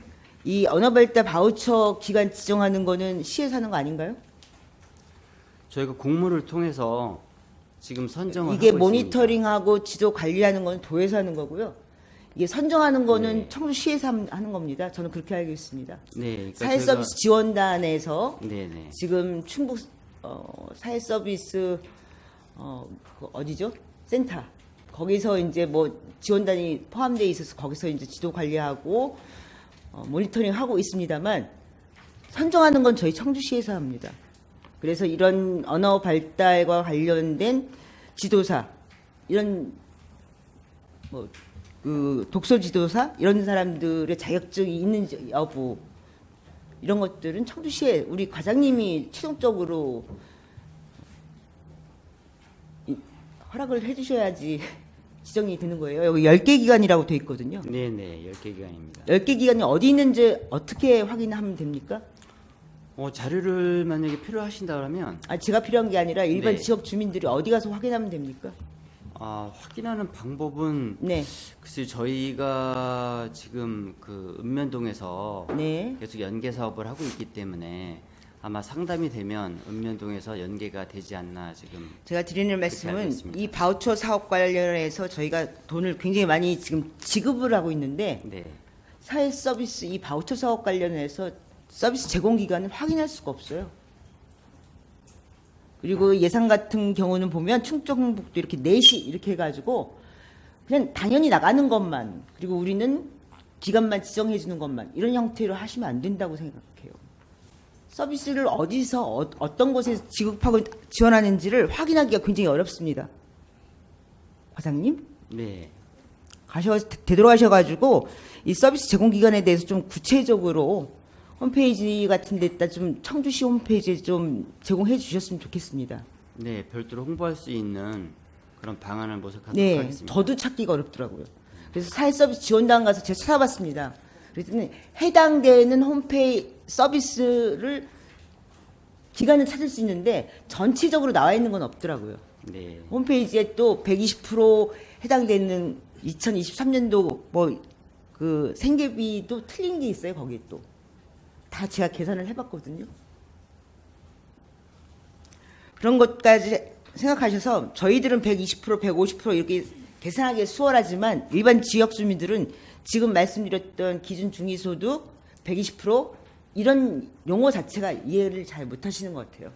이 언어발달 바우처 기간 지정하는 거는 시에서 하는 거 아닌가요? 저희가 공모를 통해서 지금 선정을 이게 하고 모니터링하고 지도 관리하는 건 도에서 하는 거고요. 이게 선정하는 거는 네. 청주시에서 하는 겁니다. 저는 그렇게 알고 있습니다. 있습니다. 네, 그러니까 사회서비스 지원단에서 네네. 지금 충북 사회서비스 어디죠? 센터 거기서 이제 뭐 지원단이 포함되어 있어서 거기서 이제 지도 관리하고 모니터링 하고 있습니다만 선정하는 건 저희 청주시에서 합니다. 그래서 이런 언어 발달과 관련된 지도사 이런 그 독서 지도사 이런 사람들의 자격증이 있는지 여부 이런 것들은 청주시에 우리 과장님이 최종적으로 허락을 해주셔야지 지정이 되는 거예요. 여기 10개 기관이라고 돼 있거든요. 네네, 10개 기관입니다. 10개 기관이 어디 있는지 어떻게 확인하면 됩니까? 자료를 만약에 필요하신다 그러면 제가 필요한 게 아니라 일반 네. 지역 주민들이 어디 가서 확인하면 됩니까? 확인하는 방법은 네. 글쎄 저희가 지금 그 읍면동에서 네. 계속 연계 사업을 하고 있기 때문에 아마 상담이 되면 읍면동에서 연계가 되지 않나 지금. 제가 드리는 말씀은 이 바우처 사업 관련해서 저희가 돈을 굉장히 많이 지금 지급을 하고 있는데 네. 사회 서비스 이 바우처 사업 관련해서 서비스 제공 기간을 확인할 수가 없어요. 그리고 예산 같은 경우는 보면 충청북도 이렇게 4시 이렇게 해가지고 그냥 당연히 나가는 것만 그리고 우리는 기간만 지정해 주는 것만 이런 형태로 하시면 안 된다고 생각해요. 서비스를 어디서 어떤 곳에서 지급하고 지원하는지를 확인하기가 굉장히 어렵습니다. 과장님? 네. 되돌아가셔가지고 이 서비스 제공 기관에 대해서 좀 구체적으로 홈페이지 같은 데다 좀 청주시 홈페이지에 좀 제공해 주셨으면 좋겠습니다. 네, 별도로 홍보할 수 있는 그런 방안을 모색하도록 네, 하겠습니다. 저도 찾기가 어렵더라고요. 그래서 사회서비스 지원단 가서 제가 찾아봤습니다. 그랬더니 해당되는 홈페이지 서비스를 기간을 찾을 수 있는데 전체적으로 나와 있는 건 없더라고요. 네. 홈페이지에 또 120% 해당되는 2023년도 뭐 그 생계비도 틀린 게 있어요. 거기에 또 다 제가 계산을 해봤거든요. 그런 것까지 생각하셔서 저희들은 120%, 150% 이렇게 계산하기 수월하지만 일반 지역 주민들은 지금 말씀드렸던 기준 중위소득 120% 이런 용어 자체가 이해를 잘 못하시는 것 같아요.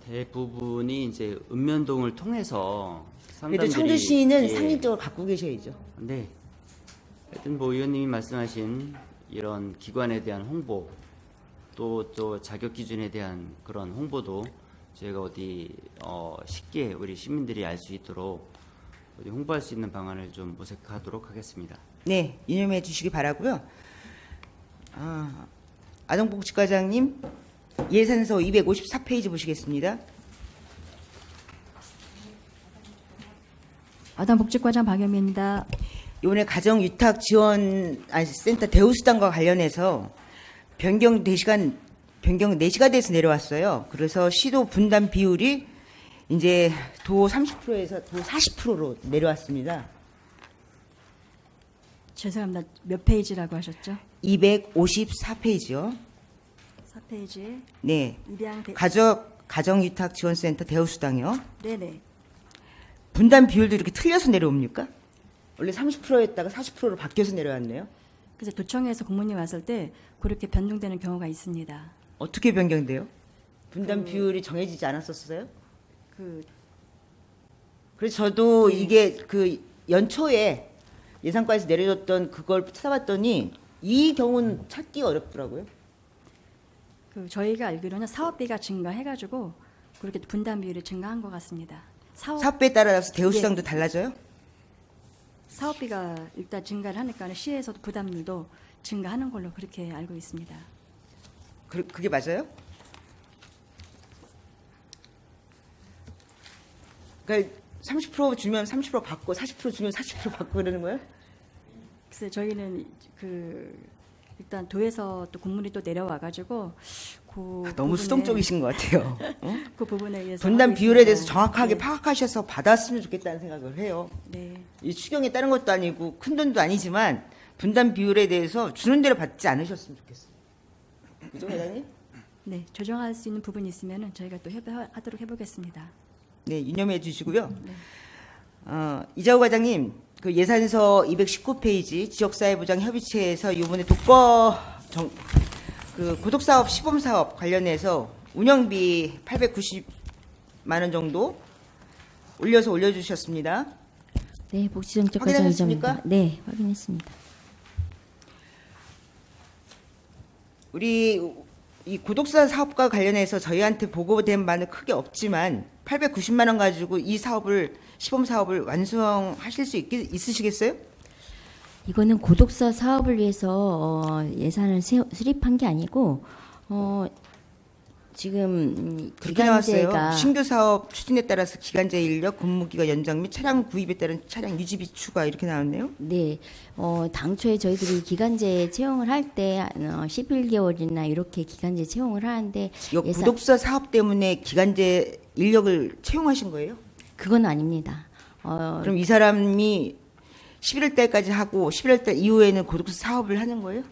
대부분이 이제 읍면동을 통해서 그래도 상담들이 청주시는 예. 상징적으로 갖고 계셔야죠. 네. 하여튼 뭐 의원님이 말씀하신 이런 기관에 대한 홍보 또 자격 기준에 대한 그런 홍보도 저희가 어디 쉽게 우리 시민들이 알 수 있도록 어디 홍보할 수 있는 방안을 좀 모색하도록 하겠습니다. 네, 유념해 주시기 바라고요. 아동복지과장님 예산서 254페이지 보시겠습니다. 아동복지과장 박영미입니다. 이번에 가정유탁지원센터 대우수당과 관련해서 변경 4시가 돼서 내려왔어요. 그래서 시도 분담 비율이 이제 도 30%에서 도 40%로 내려왔습니다. 죄송합니다. 몇 페이지라고 하셨죠? 254페이지요. 4페이지. 네. 입양 가정유탁지원센터 대우수당이요. 네네. 분담 비율도 이렇게 틀려서 내려옵니까? 원래 30%였다가 40%로 바뀌어서 내려왔네요. 그래서 도청에서 공문이 왔을 때 그렇게 변동되는 경우가 있습니다. 어떻게 변경돼요? 분담 비율이 정해지지 않았었어요? 그래서 저도 네. 이게 그 연초에 예산과에서 내려줬던 그걸 찾아봤더니 이 경우는 찾기가 어렵더라고요. 저희가 알기로는 사업비가 증가해가지고 그렇게 분담 비율이 증가한 것 같습니다. 사업비에 따라서 대우수당도 달라져요? 사업비가 일단 증가를 하니까 시에서도 부담률도 증가하는 걸로 그렇게 알고 있습니다. 그게 맞아요? 그러니까 30% 주면 30% 받고 40% 주면 40% 받고 그러는 거예요? 글쎄 저희는 일단 도에서 또 공문이 또 내려와가지고 너무 수동적이신 것 같아요. 어? 그 부분에 의해서 분담 비율에 대해서 정확하게 네. 파악하셔서 받았으면 좋겠다는 생각을 해요. 네. 이 추경에 따른 것도 아니고 큰 돈도 아니지만 분담 비율에 대해서 주는 대로 받지 않으셨으면 좋겠어요. 이종 회장님? 네, 조정할 수 있는 부분이 있으면 저희가 또 하도록 해보겠습니다. 네, 유념해 주시고요. 네. 이자우 과장님, 그 예산서 219페이지 지역사회보장협의체에서 이번에 고독사업 시범사업 관련해서 운영비 890만 원 정도 올려주셨습니다. 네, 복지정책과장 확인하셨습니까? 이정입니다. 네, 확인했습니다. 우리 이 고독사 사업과 관련해서 저희한테 보고된 바는 크게 없지만 890만 원 가지고 이 사업을 시범 사업을 완수하실 수 있으시겠어요? 이거는 고독사 사업을 위해서 예산을 수립한 게 아니고 지금 그렇게 나왔어요. 기간제가 신규 사업 추진에 따라서 기간제 인력, 근무기간 연장 및 차량 구입에 따른 차량 유지비 추가 이렇게 나왔네요. 네, 당초에 저희들이 기간제 채용을 할 때 11개월이나 이렇게 기간제 채용을 하는데 이 고독사 사업 때문에 기간제 인력을 채용하신 거예요? 그건 아닙니다. 그럼 이 사람이 11월 달까지 하고 11월 달 이후에는 고독사 사업을 하는 거예요?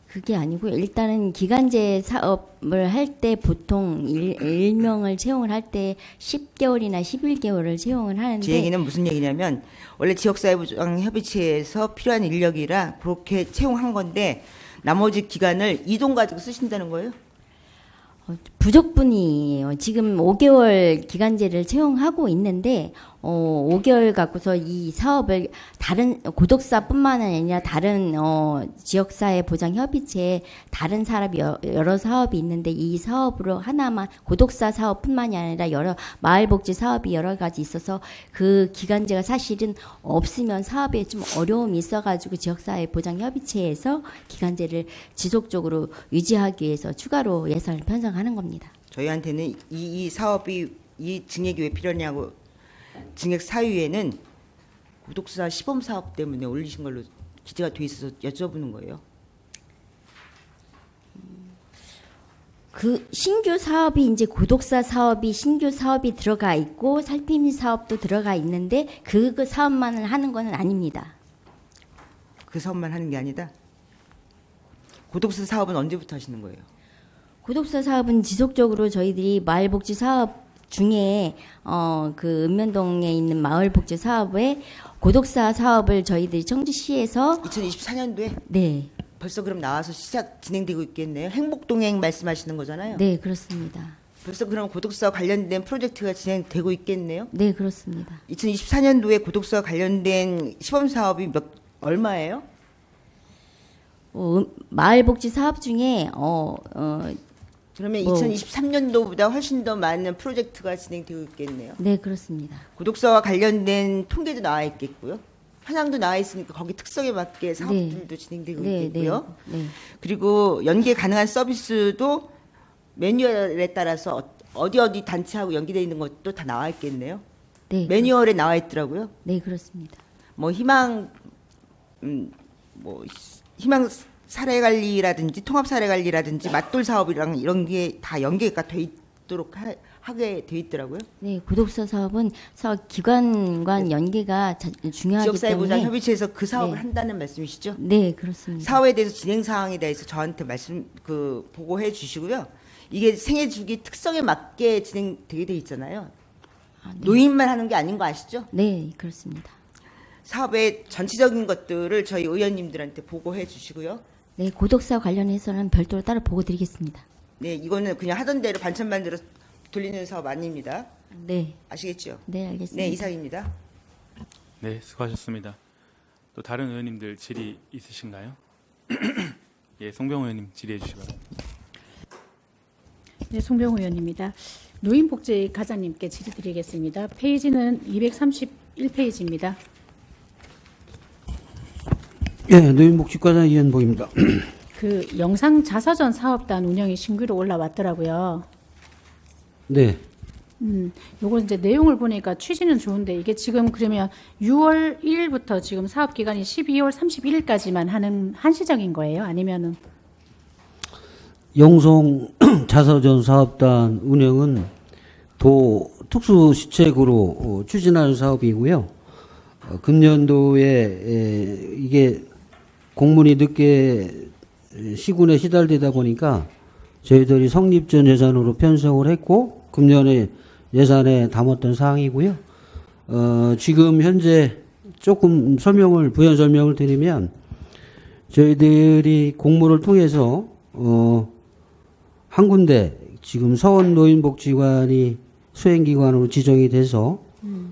그게 아니고 일단은 기간제 사업을 할 때 보통 일명을 채용을 할 때 10개월이나 11개월을 채용을 하는데 제 얘기는 무슨 얘기냐면 원래 지역사회보장협의체에서 필요한 인력이라 그렇게 채용한 건데 나머지 기간을 이동 가지고 쓰신다는 거예요? 부족분이에요. 지금 5개월 기간제를 채용하고 있는데 5개월 갖고서 이 사업을 다른 고독사뿐만 아니라 다른 지역사회 보장 협의체에 다른 사업이 여러 사업이 있는데 이 사업으로 하나만 고독사 사업뿐만이 아니라 여러 마을복지 사업이 여러 가지 있어서 그 기간제가 사실은 없으면 사업에 좀 어려움이 있어가지고 지역사회 보장 협의체에서 기간제를 지속적으로 유지하기 위해서 추가로 예산을 편성하는 겁니다. 저희한테는 이 사업이 이 증액이 왜 필요하냐고 증액 사유에는 고독사 시범 사업 때문에 올리신 걸로 기재가 돼 있어서 여쭤보는 거예요. 그 신규 사업이 이제 고독사 사업이 신규 사업이 들어가 있고 살피미 사업도 들어가 있는데 그 사업만을 하는 건 아닙니다. 그 사업만 하는 게 아니다. 고독사 사업은 언제부터 하시는 거예요? 고독사 사업은 지속적으로 저희들이 마을복지 사업 중에 그 읍면동에 있는 마을복지 사업에 고독사 사업을 저희들이 청주시에서 2024년도에 네. 벌써 그럼 나와서 시작 진행되고 있겠네요. 행복동행 말씀하시는 거잖아요. 네, 그렇습니다. 벌써 그럼 고독사와 관련된 프로젝트가 진행되고 있겠네요. 네, 그렇습니다. 2024년도에 고독사와 관련된 시범 사업이 얼마예요? 마을복지 사업 중에 그러면 뭐, 2023년도보다 훨씬 더 많은 프로젝트가 진행되고 있겠네요. 네, 그렇습니다. 고독사와 관련된 통계도 나와 있겠고요. 현황도 나와 있으니까 거기 특성에 맞게 사업들도 진행되고 있겠고요. 네. 그리고 연계 가능한 서비스도 매뉴얼에 따라서 어디 단체하고 연계되어 있는 것도 다 나와 있겠네요. 네, 매뉴얼에 나와 있더라고요. 네, 그렇습니다. 뭐 희망 사례 관리라든지 통합 사례 관리라든지 맞돌 사업이랑 이런 게 다 연계가 돼 있도록 하게 돼 있더라고요. 네, 고독사 사업은 사업 기관 간 연계가 중요하기 지역사회보장 때문에 협의체에서 그 사업을 네. 한다는 말씀이시죠? 네, 그렇습니다. 사업에 대해서 진행 사항에 대해서 저한테 보고해 주시고요. 이게 생애 주기 특성에 맞게 진행되게 돼 있잖아요. 네. 노인만 하는 게 아닌 거 아시죠? 네, 그렇습니다. 사업의 전체적인 것들을 저희 의원님들한테 보고해 주시고요. 네, 고독사 관련해서는 별도로 따로 보고 드리겠습니다. 네, 이거는 그냥 하던 대로 반찬 만들어 돌리는 사업 아닙니다. 네. 아시겠죠? 네, 알겠습니다. 네, 이상입니다. 네, 수고하셨습니다. 또 다른 의원님들 질의 있으신가요? 예, 송병호 의원님 질의해 주시기 바랍니다. 네, 송병호 의원입니다. 노인복지 과장님께 질의드리겠습니다. 페이지는 231페이지입니다. 예, 노인복지과장 이현복입니다. 그 영상 자서전 사업단 운영이 신규로 올라왔더라고요. 네. 요거 이제 내용을 보니까 취지는 좋은데 이게 지금 그러면 6월 1일부터 지금 사업 기간이 12월 31일까지만 하는 한시적인 거예요? 아니면은 영성 자서전 사업단 운영은 도 특수시책으로 추진하는 사업이고요. 금년도에 이게 공문이 늦게 시군에 시달되다 보니까 저희들이 성립전 예산으로 편성을 했고 금년에 예산에 담았던 사항이고요. 지금 현재 조금 부연 설명을 드리면 저희들이 공모를 통해서 한 군데 지금 서원노인복지관이 수행기관으로 지정이 돼서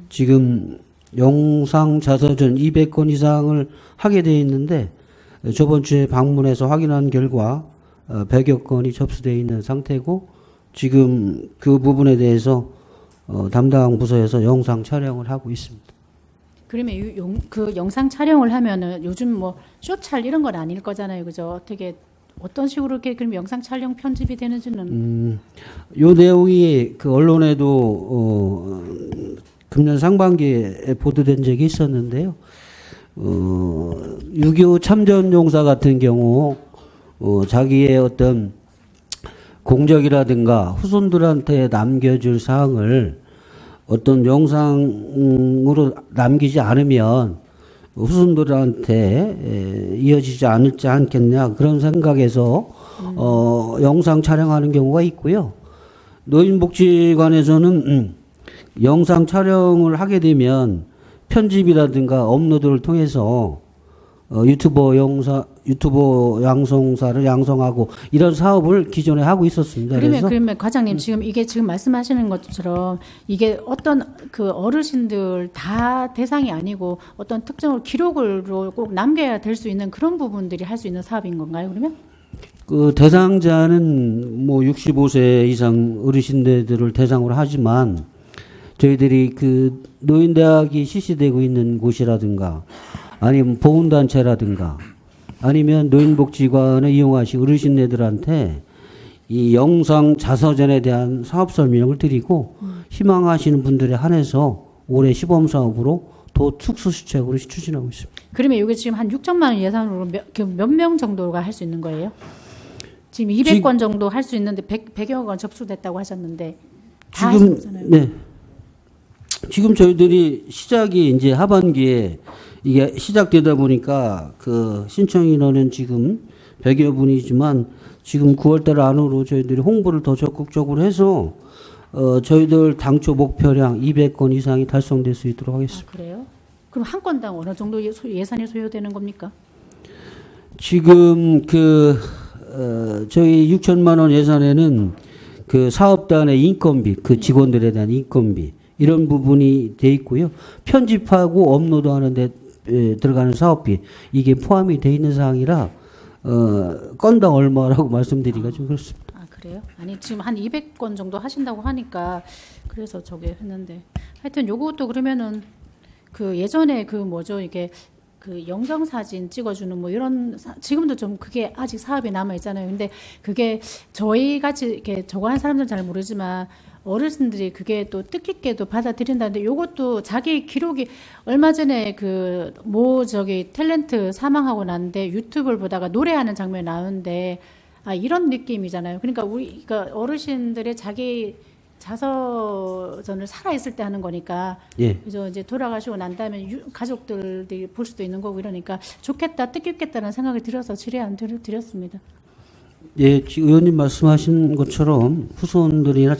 지금 영상 자서전 200건 이상을 하게 되어 있는데 저번 주에 방문해서 확인한 결과 100여 건이 접수되어 있는 상태고 지금 그 부분에 대해서 담당 부서에서 영상 촬영을 하고 있습니다. 그러면 그 영상 촬영을 하면은 요즘 뭐 쇼찰 이런 건 아닐 거잖아요, 그죠? 어떻게 어떤 식으로 이렇게 그럼 영상 촬영 편집이 되는지는 요 내용이 그 언론에도 금년 상반기에 보도된 적이 있었는데요. 6.25 참전용사 같은 경우 자기의 어떤 공적이라든가 후손들한테 남겨줄 사항을 어떤 영상으로 남기지 않으면 후손들한테 이어지지 않겠냐 그런 생각에서 영상 촬영하는 경우가 있고요. 노인복지관에서는 영상 촬영을 하게 되면 편집이라든가 업로드를 통해서 유튜버 양성사를 양성하고 이런 사업을 기존에 하고 있었습니다. 그러면 과장님 지금 이게 지금 말씀하시는 것처럼 이게 어떤 그 어르신들 다 대상이 아니고 어떤 특정을 기록으로 꼭 남겨야 될 수 있는 그런 부분들이 할 수 있는 사업인 건가요? 그러면? 그 대상자는 뭐 65세 이상 어르신들을 대상으로 하지만 저희들이 그 노인대학이 실시되고 있는 곳이라든가 아니면 보훈단체라든가 아니면 노인복지관을 이용하시 어르신네들한테 이 영상 자서전에 대한 사업 설명을 드리고 희망하시는 분들에 한해서 올해 시범사업으로 더 특수시책으로 추진하고 있습니다. 그러면 이게 지금 한 6천만 원 예산으로 몇 명 정도가 할 수 있는 거예요? 지금 200건 정도 할 수 있는데 100여 건 접수됐다고 하셨는데 다 하셨잖아요. 네. 지금 저희들이 시작이 이제 하반기에 이게 시작되다 보니까 그 신청 인원은 지금 100여 분이지만 지금 9월달 안으로 저희들이 홍보를 더 적극적으로 해서 저희들 당초 목표량 200건 이상이 달성될 수 있도록 하겠습니다. 아, 그래요? 그럼 한 건당 어느 정도 예산이 소요되는 겁니까? 지금 저희 6천만 원 예산에는 그 사업단의 인건비, 그 직원들에 대한 인건비 이런 부분이 돼 있고요. 편집하고 업로드하는 데 들어가는 사업비 이게 포함이 돼 있는 사항이라 건당 얼마라고 말씀드리기가 좀 그렇습니다. 아, 그래요? 아니 지금 한 200건 정도 하신다고 하니까 그래서 저게 했는데 하여튼 요것도 그러면은 그 예전에 그 뭐죠 이게 그 영상 사진 찍어주는 뭐 이런 지금도 좀 그게 아직 사업이 남아 있잖아요. 근데 그게 저희 같이 이렇게 저거 한 사람들은 잘 모르지만 어르신들이 그게 또 뜻깊게도 받아들인다는데 요것도 자기 기록이 얼마 전에 그 저기 탤런트 사망하고 났는데 유튜브를 보다가 노래하는 장면이 나오는데 아 이런 느낌이잖아요. 그러니까 우리가 어르신들의 자기 자서전을 살아있을 때 하는 거니까 예. 그래서 이제 돌아가시고 난 다음에 가족들이 볼 수도 있는 거고 이러니까 좋겠다 뜻깊겠다는 생각이 들어서 질의안 드렸습니다. 예, 의원님 말씀하신 것처럼 후손들이나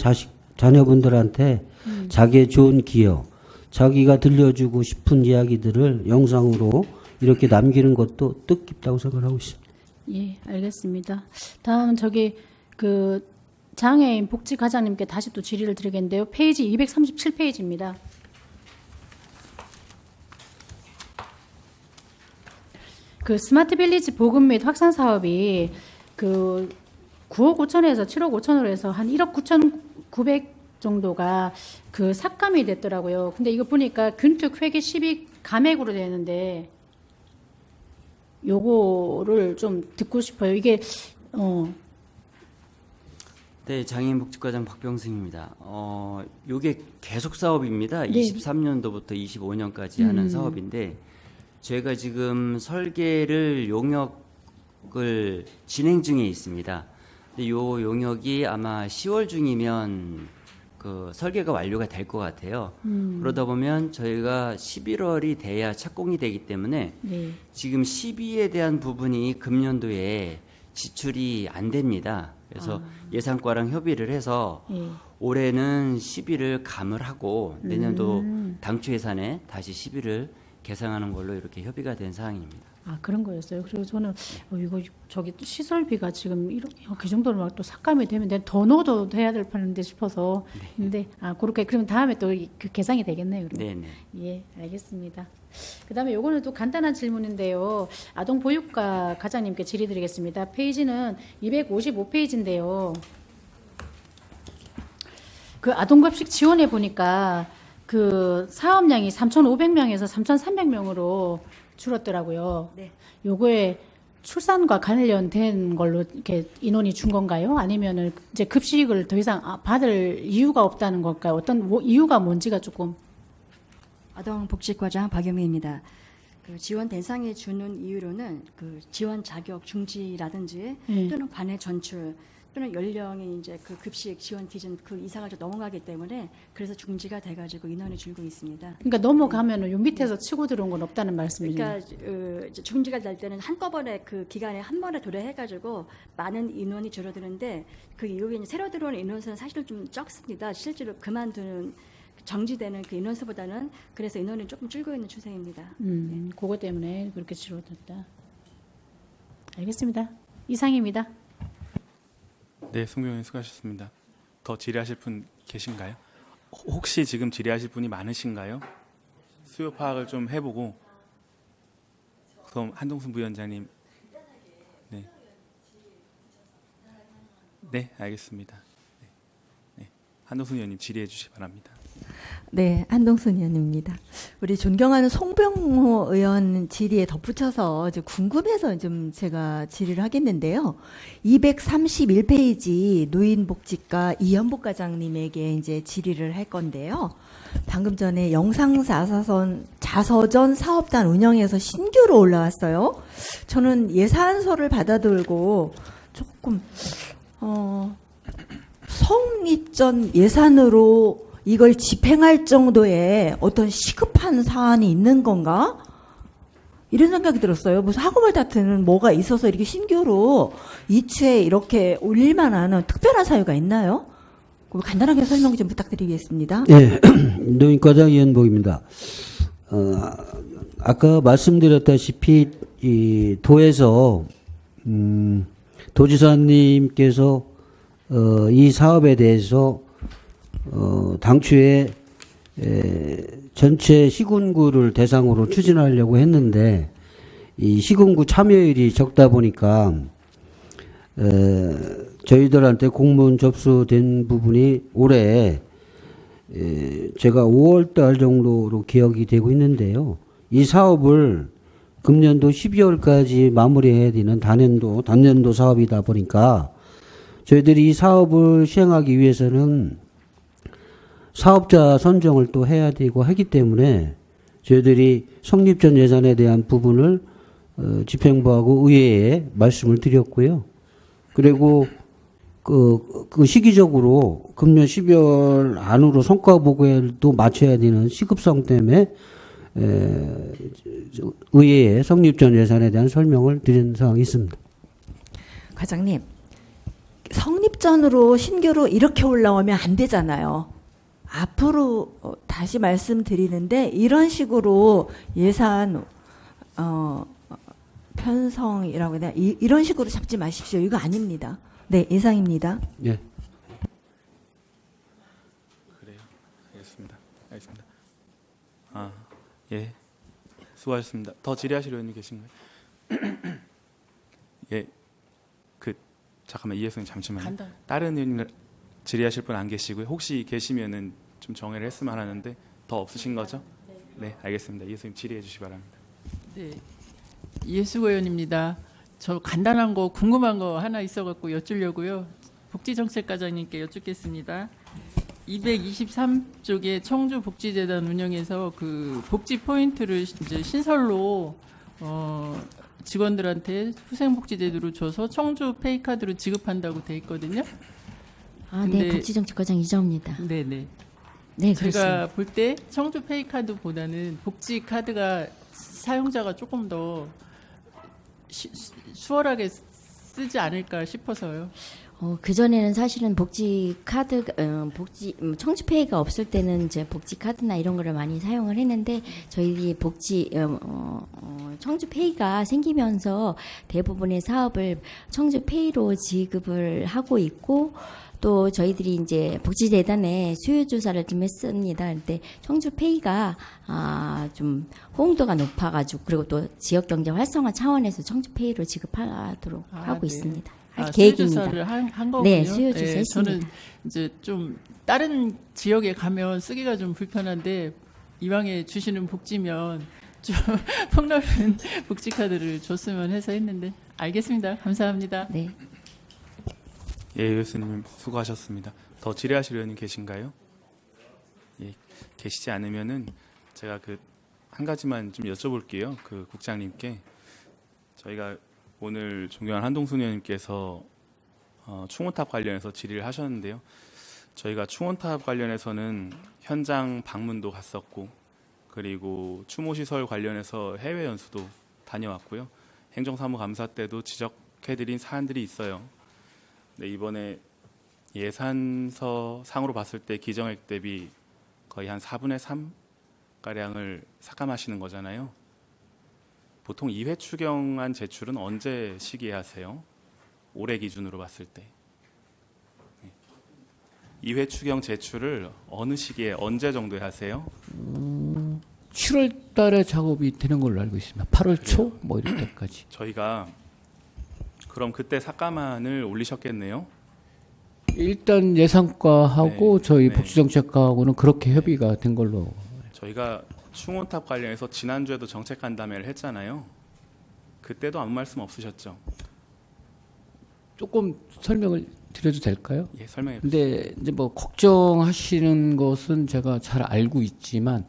자녀분들한테 자기의 좋은 기억, 자기가 들려주고 싶은 이야기들을 영상으로 이렇게 남기는 것도 뜻깊다고 생각하고 있습니다. 예, 알겠습니다. 다음 저기 그 장애인 복지 과장님께 다시 또 질의를 드리겠는데요. 페이지 237페이지입니다. 그 스마트 빌리지 보급 및 확산 사업이 그 9억 5천에서 7억 5천으로 해서 한 1억 9,900 정도가 그 삭감이 됐더라고요. 근데 이거 보니까 균특 회계 12 감액으로 되는데 요거를 좀 듣고 싶어요. 이게 네, 장애인복지과장 박병승입니다. 요게 계속 사업입니다. 네. 23년도부터 25년까지 하는 사업인데 저희가 지금 설계를 용역을 진행 중에 있습니다. 근데 요 용역이 아마 10월 중이면 그 설계가 완료가 될 것 같아요. 그러다 보면 저희가 11월이 돼야 착공이 되기 때문에 네. 지금 12에 대한 부분이 금년도에 지출이 안 됩니다. 그래서 예산과랑 협의를 해서 예. 올해는 10일을 감을 하고 내년도 당초 예산에 다시 10일을 계상하는 걸로 이렇게 협의가 된 사항입니다. 아 그런 거였어요. 그리고 저는 이거 저기 시설비가 지금 그 정도로 막 또 삭감이 되면 내가 더 넣어도 해야 될 뻔한데 싶어서. 네. 근데 그렇게 그러면 다음에 또 그 계상이 되겠네요. 그러면. 네네. 예, 알겠습니다. 그다음에 요거는 또 간단한 질문인데요. 아동보육과 과장님께 질의드리겠습니다. 페이지는 255페이지인데요. 그 아동급식 지원해 보니까 그 사업량이 3,500명에서 3,300명으로 줄었더라고요. 네. 요거에 출산과 관련된 걸로 이렇게 인원이 준 건가요? 아니면은 이제 급식을 더 이상 받을 이유가 없다는 걸까요? 어떤 이유가 뭔지가 조금. 아동복지과장 박영미입니다. 그 지원 대상에 주는 이유로는 그 지원 자격 중지라든지 또는 관내 전출 또는 연령이 이제 그 급식 지원 기준 그 이상을 좀 넘어가기 때문에 그래서 중지가 돼가지고 인원이 줄고 있습니다. 그러니까 넘어가면은 요 밑에서 치고 들어온 건 없다는 말씀이죠. 그러니까 이제 중지가 될 때는 한꺼번에 그 기간에 한 번에 도래해가지고 많은 인원이 줄어드는데 그 이후에 이제 새로 들어오는 인원수는 사실 좀 적습니다. 실제로 그만두는 정지되는 그 인원수보다는 그래서 인원이 조금 줄고 있는 추세입니다. 그것 때문에 그렇게 줄어들었다. 알겠습니다. 이상입니다. 네, 송병 의원님 수고하셨습니다. 더 질의하실 분 계신가요? 혹시 지금 질의하실 분이 많으신가요? 수요 파악을 좀 해보고 그럼 한동순 부위원장님. 네, 네, 알겠습니다. 네, 네. 한동순 의원님 질의해 주시기 바랍니다. 네, 한동순 의원입니다. 우리 존경하는 송병호 의원 질의에 덧붙여서 이제 궁금해서 좀 제가 질의를 하겠는데요. 231페이지 노인복지과 이현복 과장님에게 이제 질의를 할 건데요. 방금 전에 자서전 사업단 운영에서 신규로 올라왔어요. 저는 예산서를 받아들고 조금 성립전 예산으로 이걸 집행할 정도의 어떤 시급한 사안이 있는 건가? 이런 생각이 들었어요. 무슨 하고말 다트는 뭐가 있어서 이렇게 신규로 이추에 이렇게 올릴 만한 특별한 사유가 있나요? 간단하게 설명 좀 부탁드리겠습니다. 네, 노인과장 이현복입니다. 아까 말씀드렸다시피 이 도에서 도지사님께서 이 사업에 대해서 당초에 전체 시군구를 대상으로 추진하려고 했는데 이 시군구 참여율이 적다 보니까 저희들한테 공문 접수된 부분이 올해 제가 5월 달 정도로 기억이 되고 있는데요. 이 사업을 금년도 12월까지 마무리해야 되는 단년도 사업이다 보니까 저희들이 이 사업을 시행하기 위해서는 사업자 선정을 또 해야 되고 하기 때문에 저희들이 성립전 예산에 대한 부분을 집행부하고 의회에 말씀을 드렸고요. 그리고 그 시기적으로 금년 12월 안으로 성과 보고도 마쳐야 되는 시급성 때문에 의회에 성립전 예산에 대한 설명을 드린 사항이 있습니다. 과장님, 성립전으로 신규로 이렇게 올라오면 안 되잖아요. 앞으로 다시 말씀드리는데 이런 식으로 예산 편성이라고 해야 되나? 이런 식으로 잡지 마십시오. 이거 아닙니다. 네, 이상입니다. 예. 그래요. 알겠습니다. 예. 수고하셨습니다. 더 질의하실 의원님 계신가요? 예. 잠깐만 이혜성님 잠시만요. 다른 의원님 질의하실 분 안 계시고요. 혹시 계시면은 좀 정리를 했으면 하는데 더 없으신 거죠? 네, 알겠습니다. 이혜성님 질의해 주시기 바랍니다. 네, 이혜숙 의원입니다. 저 간단한 거 궁금한 거 하나 있어갖고 여쭈려고요. 복지정책과장님께 여쭙겠습니다. 223쪽에 청주복지재단 운영에서 그 복지 포인트를 이제 신설로 직원들한테 후생복지제도로 줘서 청주 페이카드로 지급한다고 돼 있거든요. 네, 복지정책과장 이정입니다. 네네. 네, 제가 그렇습니다. 볼 때 청주 페이카드보다는 복지카드가 사용자가 조금 더 수월하게 쓰지 않을까 싶어서요. 그전에는 사실은 청주페이가 없을 때는 이제 복지카드나 이런 거를 많이 사용을 했는데 저희 청주페이가 생기면서 대부분의 사업을 청주페이로 지급을 하고 있고 또 저희들이 이제 복지재단에 수요조사를 좀 했습니다. 근데 청주페이가 좀 호응도가 높아가지고 그리고 또 지역경제 활성화 차원에서 청주페이로 지급하도록 하고 네. 있습니다. 계획입니다. 수요조사를 한 거군요. 네, 수요조사 네, 했습니다. 저는 이제 좀 다른 지역에 가면 쓰기가 좀 불편한데 이왕에 주시는 복지면 좀 폭넓은 복지카드를 줬으면 해서 했는데 알겠습니다. 감사합니다. 네. 예, 교수님 수고하셨습니다. 더 질의하실 의원님 계신가요? 예, 계시지 않으면은 제가 한 가지만 좀 여쭤볼게요. 국장님께 저희가 오늘 존경하는 한동순 의원님께서 충원탑 관련해서 질의를 하셨는데요. 저희가 충원탑 관련해서는 현장 방문도 갔었고 그리고 추모시설 관련해서 해외 연수도 다녀왔고요. 행정사무감사 때도 지적해드린 사안들이 있어요. 네, 이번에 예산서 상으로 봤을 때 기정액 대비 거의 한 4분의 3 가량을 삭감하시는 거잖아요. 보통 2회 추경안 제출은 언제 시기에 하세요? 올해 기준으로 봤을 때. 2회 추경 제출을 어느 시기에 언제 정도에 하세요? 7월 달에 작업이 되는 걸로 알고 있습니다. 8월 초 뭐 이럴 때까지. 저희가 그럼 그때 삭감안을 올리셨겠네요. 일단 예산과하고 네, 저희 네. 복지정책과하고는 그렇게 협의가 된 걸로. 저희가 충원탑 관련해서 지난주에도 정책 간담회를 했잖아요. 그때도 아무 말씀 없으셨죠? 조금 설명을 드려도 될까요? 예, 설명해 근데 이제 뭐 걱정하시는 것은 제가 잘 알고 있지만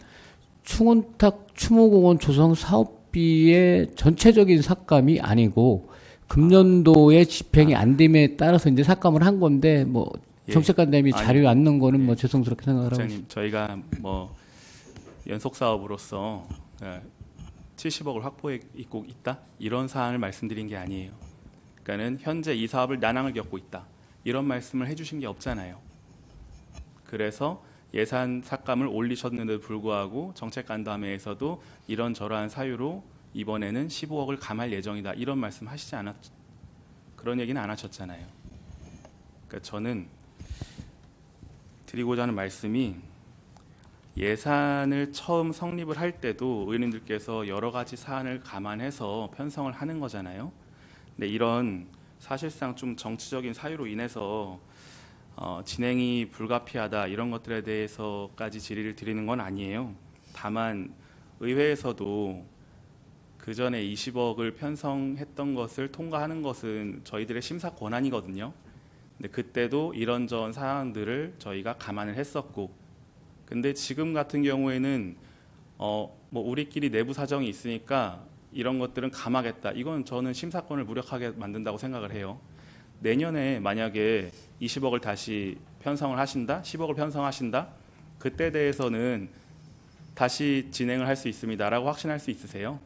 충원탑 추모공원 조성 사업비의 전체적인 삭감이 아니고 금년도에 집행이 안 됨에 따라서 이제 삭감을 한 건데 뭐 예. 정책관님이 자료에 안 넣은 거는 예. 뭐 죄송스럽게 생각을 하고 부장님, 저희가 뭐 연속 사업으로서 70억을 확보해 있고 있다 이런 사안을 말씀드린 게 아니에요. 그러니까는 현재 이 사업을 난항을 겪고 있다 이런 말씀을 해주신 게 없잖아요. 그래서 예산 삭감을 올리셨는데도 불구하고 정책간담회에서도 이런저러한 사유로 이번에는 15억을 감할 예정이다 이런 말씀 하시지 그런 얘기는 안 하셨잖아요. 그러니까 저는 드리고자 하는 말씀이 예산을 처음 성립을 할 때도 의원님들께서 여러 가지 사안을 감안해서 편성을 하는 거잖아요. 근데 이런 사실상 좀 정치적인 사유로 인해서 진행이 불가피하다 이런 것들에 대해서까지 질의를 드리는 건 아니에요. 다만 의회에서도 그 전에 20억을 편성했던 것을 통과하는 것은 저희들의 심사 권한이거든요. 근데 그때도 이런저런 사항들을 저희가 감안을 했었고, 근데 지금 같은 경우에는 뭐 우리끼리 내부 사정이 있으니까 이런 것들은 감하겠다. 이건 저는 심사권을 무력하게 만든다고 생각을 해요. 내년에 만약에 20억을 다시 편성을 하신다, 10억을 편성하신다, 그때 대해서는 다시 진행을 할 수 있습니다라고 확신할 수 있으세요?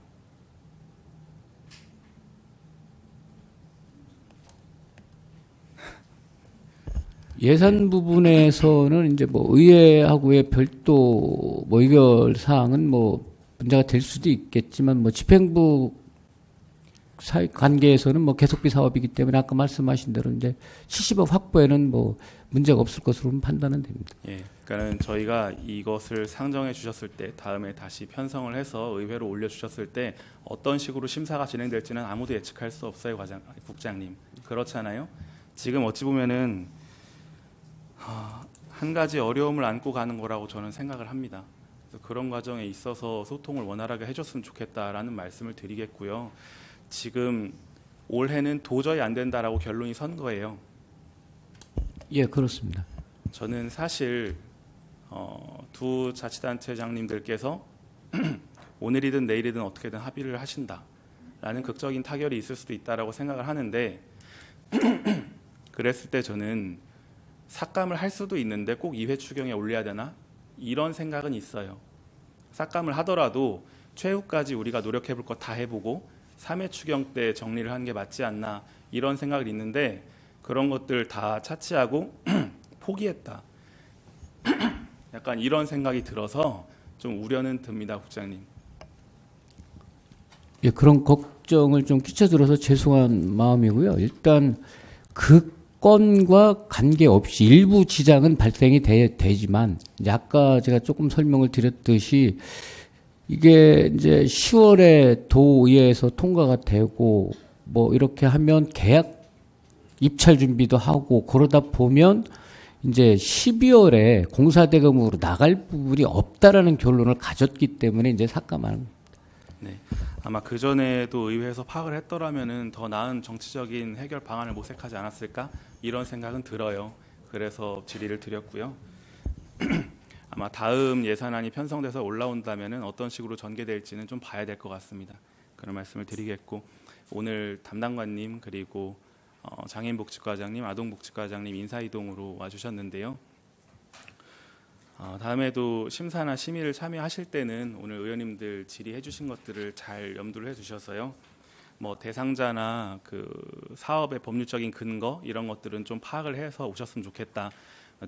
예산 부분에서는 이제 뭐 의회하고의 별도 뭐 의결 사항은 뭐 문제가 될 수도 있겠지만 뭐 집행부 관계에서는 뭐 계속비 사업이기 때문에 아까 말씀하신 대로 이제 70억 확보에는 뭐 문제가 없을 것으로 판단은 됩니다. 예, 그러니까는 저희가 이것을 상정해 주셨을 때 다음에 다시 편성을 해서 의회로 올려 주셨을 때 어떤 식으로 심사가 진행될지는 아무도 예측할 수 없어요, 국장님. 그렇잖아요. 지금 어찌 보면은 한 가지 어려움을 안고 가는 거라고 저는 생각을 합니다. 그래서 그런 과정에 있어서 소통을 원활하게 해줬으면 좋겠다라는 말씀을 드리겠고요. 지금 올해는 도저히 안 된다라고 결론이 선 거예요. 예, 그렇습니다. 저는 사실 두 자치단체장님들께서 오늘이든 내일이든 어떻게든 합의를 하신다라는 극적인 타결이 있을 수도 있다라고 생각을 하는데 그랬을 때 저는 삭감을 할 수도 있는데 꼭 2회 추경에 올려야 되나? 이런 생각은 있어요. 삭감을 하더라도 최후까지 우리가 노력해 볼 거 다 해보고 3회 추경 때 정리를 하는 게 맞지 않나 이런 생각이 있는데 그런 것들 다 차치하고 포기했다. 약간 이런 생각이 들어서 좀 우려는 듭니다, 국장님. 예, 그런 걱정을 좀 끼쳐들어서 죄송한 마음이고요. 일단 그 건과 관계없이 일부 지장은 발생이 되지만 이제 아까 제가 조금 설명을 드렸듯이 이게 이제 10월에 도의회에서 통과가 되고 뭐 이렇게 하면 계약 입찰 준비도 하고 그러다 보면 이제 12월에 공사대금으로 나갈 부분이 없다라는 결론을 가졌기 때문에 이제 삭감하는 겁니다. 네, 아마 그 전에도 의회에서 파악을 했더라면은 더 나은 정치적인 해결 방안을 모색하지 않았을까 이런 생각은 들어요. 그래서 질의를 드렸고요. 아마 다음 예산안이 편성돼서 올라온다면은 어떤 식으로 전개될지는 좀 봐야 될 것 같습니다. 그런 말씀을 드리겠고 오늘 담당관님 그리고 장애인복지과장님, 아동복지과장님 인사이동으로 와주셨는데요. 다음에도 심사나 심의를 참여하실 때는 오늘 의원님들 질의해 주신 것들을 잘 염두를 해 주셔서요. 뭐 대상자나 그 사업의 법률적인 근거 이런 것들은 좀 파악을 해서 오셨으면 좋겠다.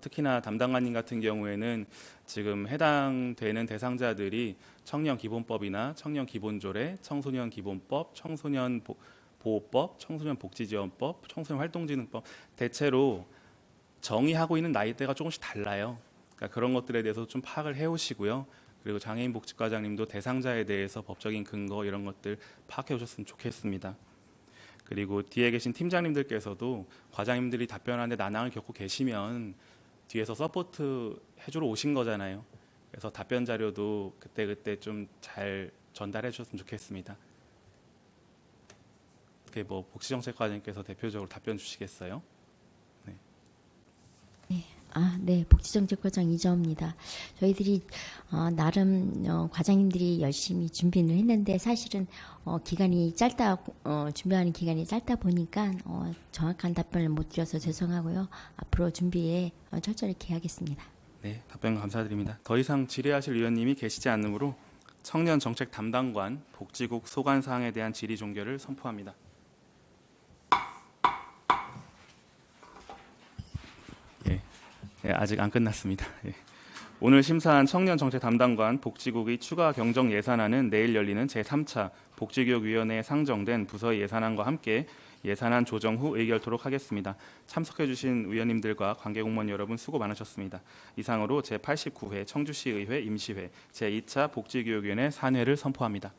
특히나 담당관님 같은 경우에는 지금 해당되는 대상자들이 청년기본법이나 청년기본조례, 청소년기본법, 청소년보호법, 청소년복지지원법, 청소년활동진흥법 대체로 정의하고 있는 나이대가 조금씩 달라요. 그러니까 그런 것들에 대해서 좀 파악을 해오시고요. 그리고 장애인 복지과장님도 대상자에 대해서 법적인 근거 이런 것들 파악해 오셨으면 좋겠습니다. 그리고 뒤에 계신 팀장님들께서도 과장님들이 답변하는데 난항을 겪고 계시면 뒤에서 서포트 해주러 오신 거잖아요. 그래서 답변 자료도 그때 좀 잘 전달해 주셨으면 좋겠습니다. 어떻게 뭐 복지정책과장님께서 대표적으로 답변 주시겠어요? 네, 복지정책과장 이정입니다. 저희들이 나름 과장님들이 열심히 준비를 했는데 사실은 기간이 준비하는 기간이 짧다 보니까 정확한 답변을 못 드려서 죄송하고요. 앞으로 준비에 철저히 기하겠습니다. 네, 답변 감사드립니다. 더 이상 질의하실 위원님이 계시지 않으므로 청년정책 담당관 복지국 소관 사항에 대한 질의 종결을 선포합니다. 아직 안 끝났습니다. 오늘 심사한 청년정책 담당관 복지국의 추가 경정 예산안은 내일 열리는 제3차 복지교육위원회에 상정된 부서의 예산안과 함께 예산안 조정 후 의결토록 하겠습니다. 참석해 주신 위원님들과 관계공무원 여러분 수고 많으셨습니다. 이상으로 제89회 청주시의회 임시회 제2차 복지교육위원회 산회를 선포합니다.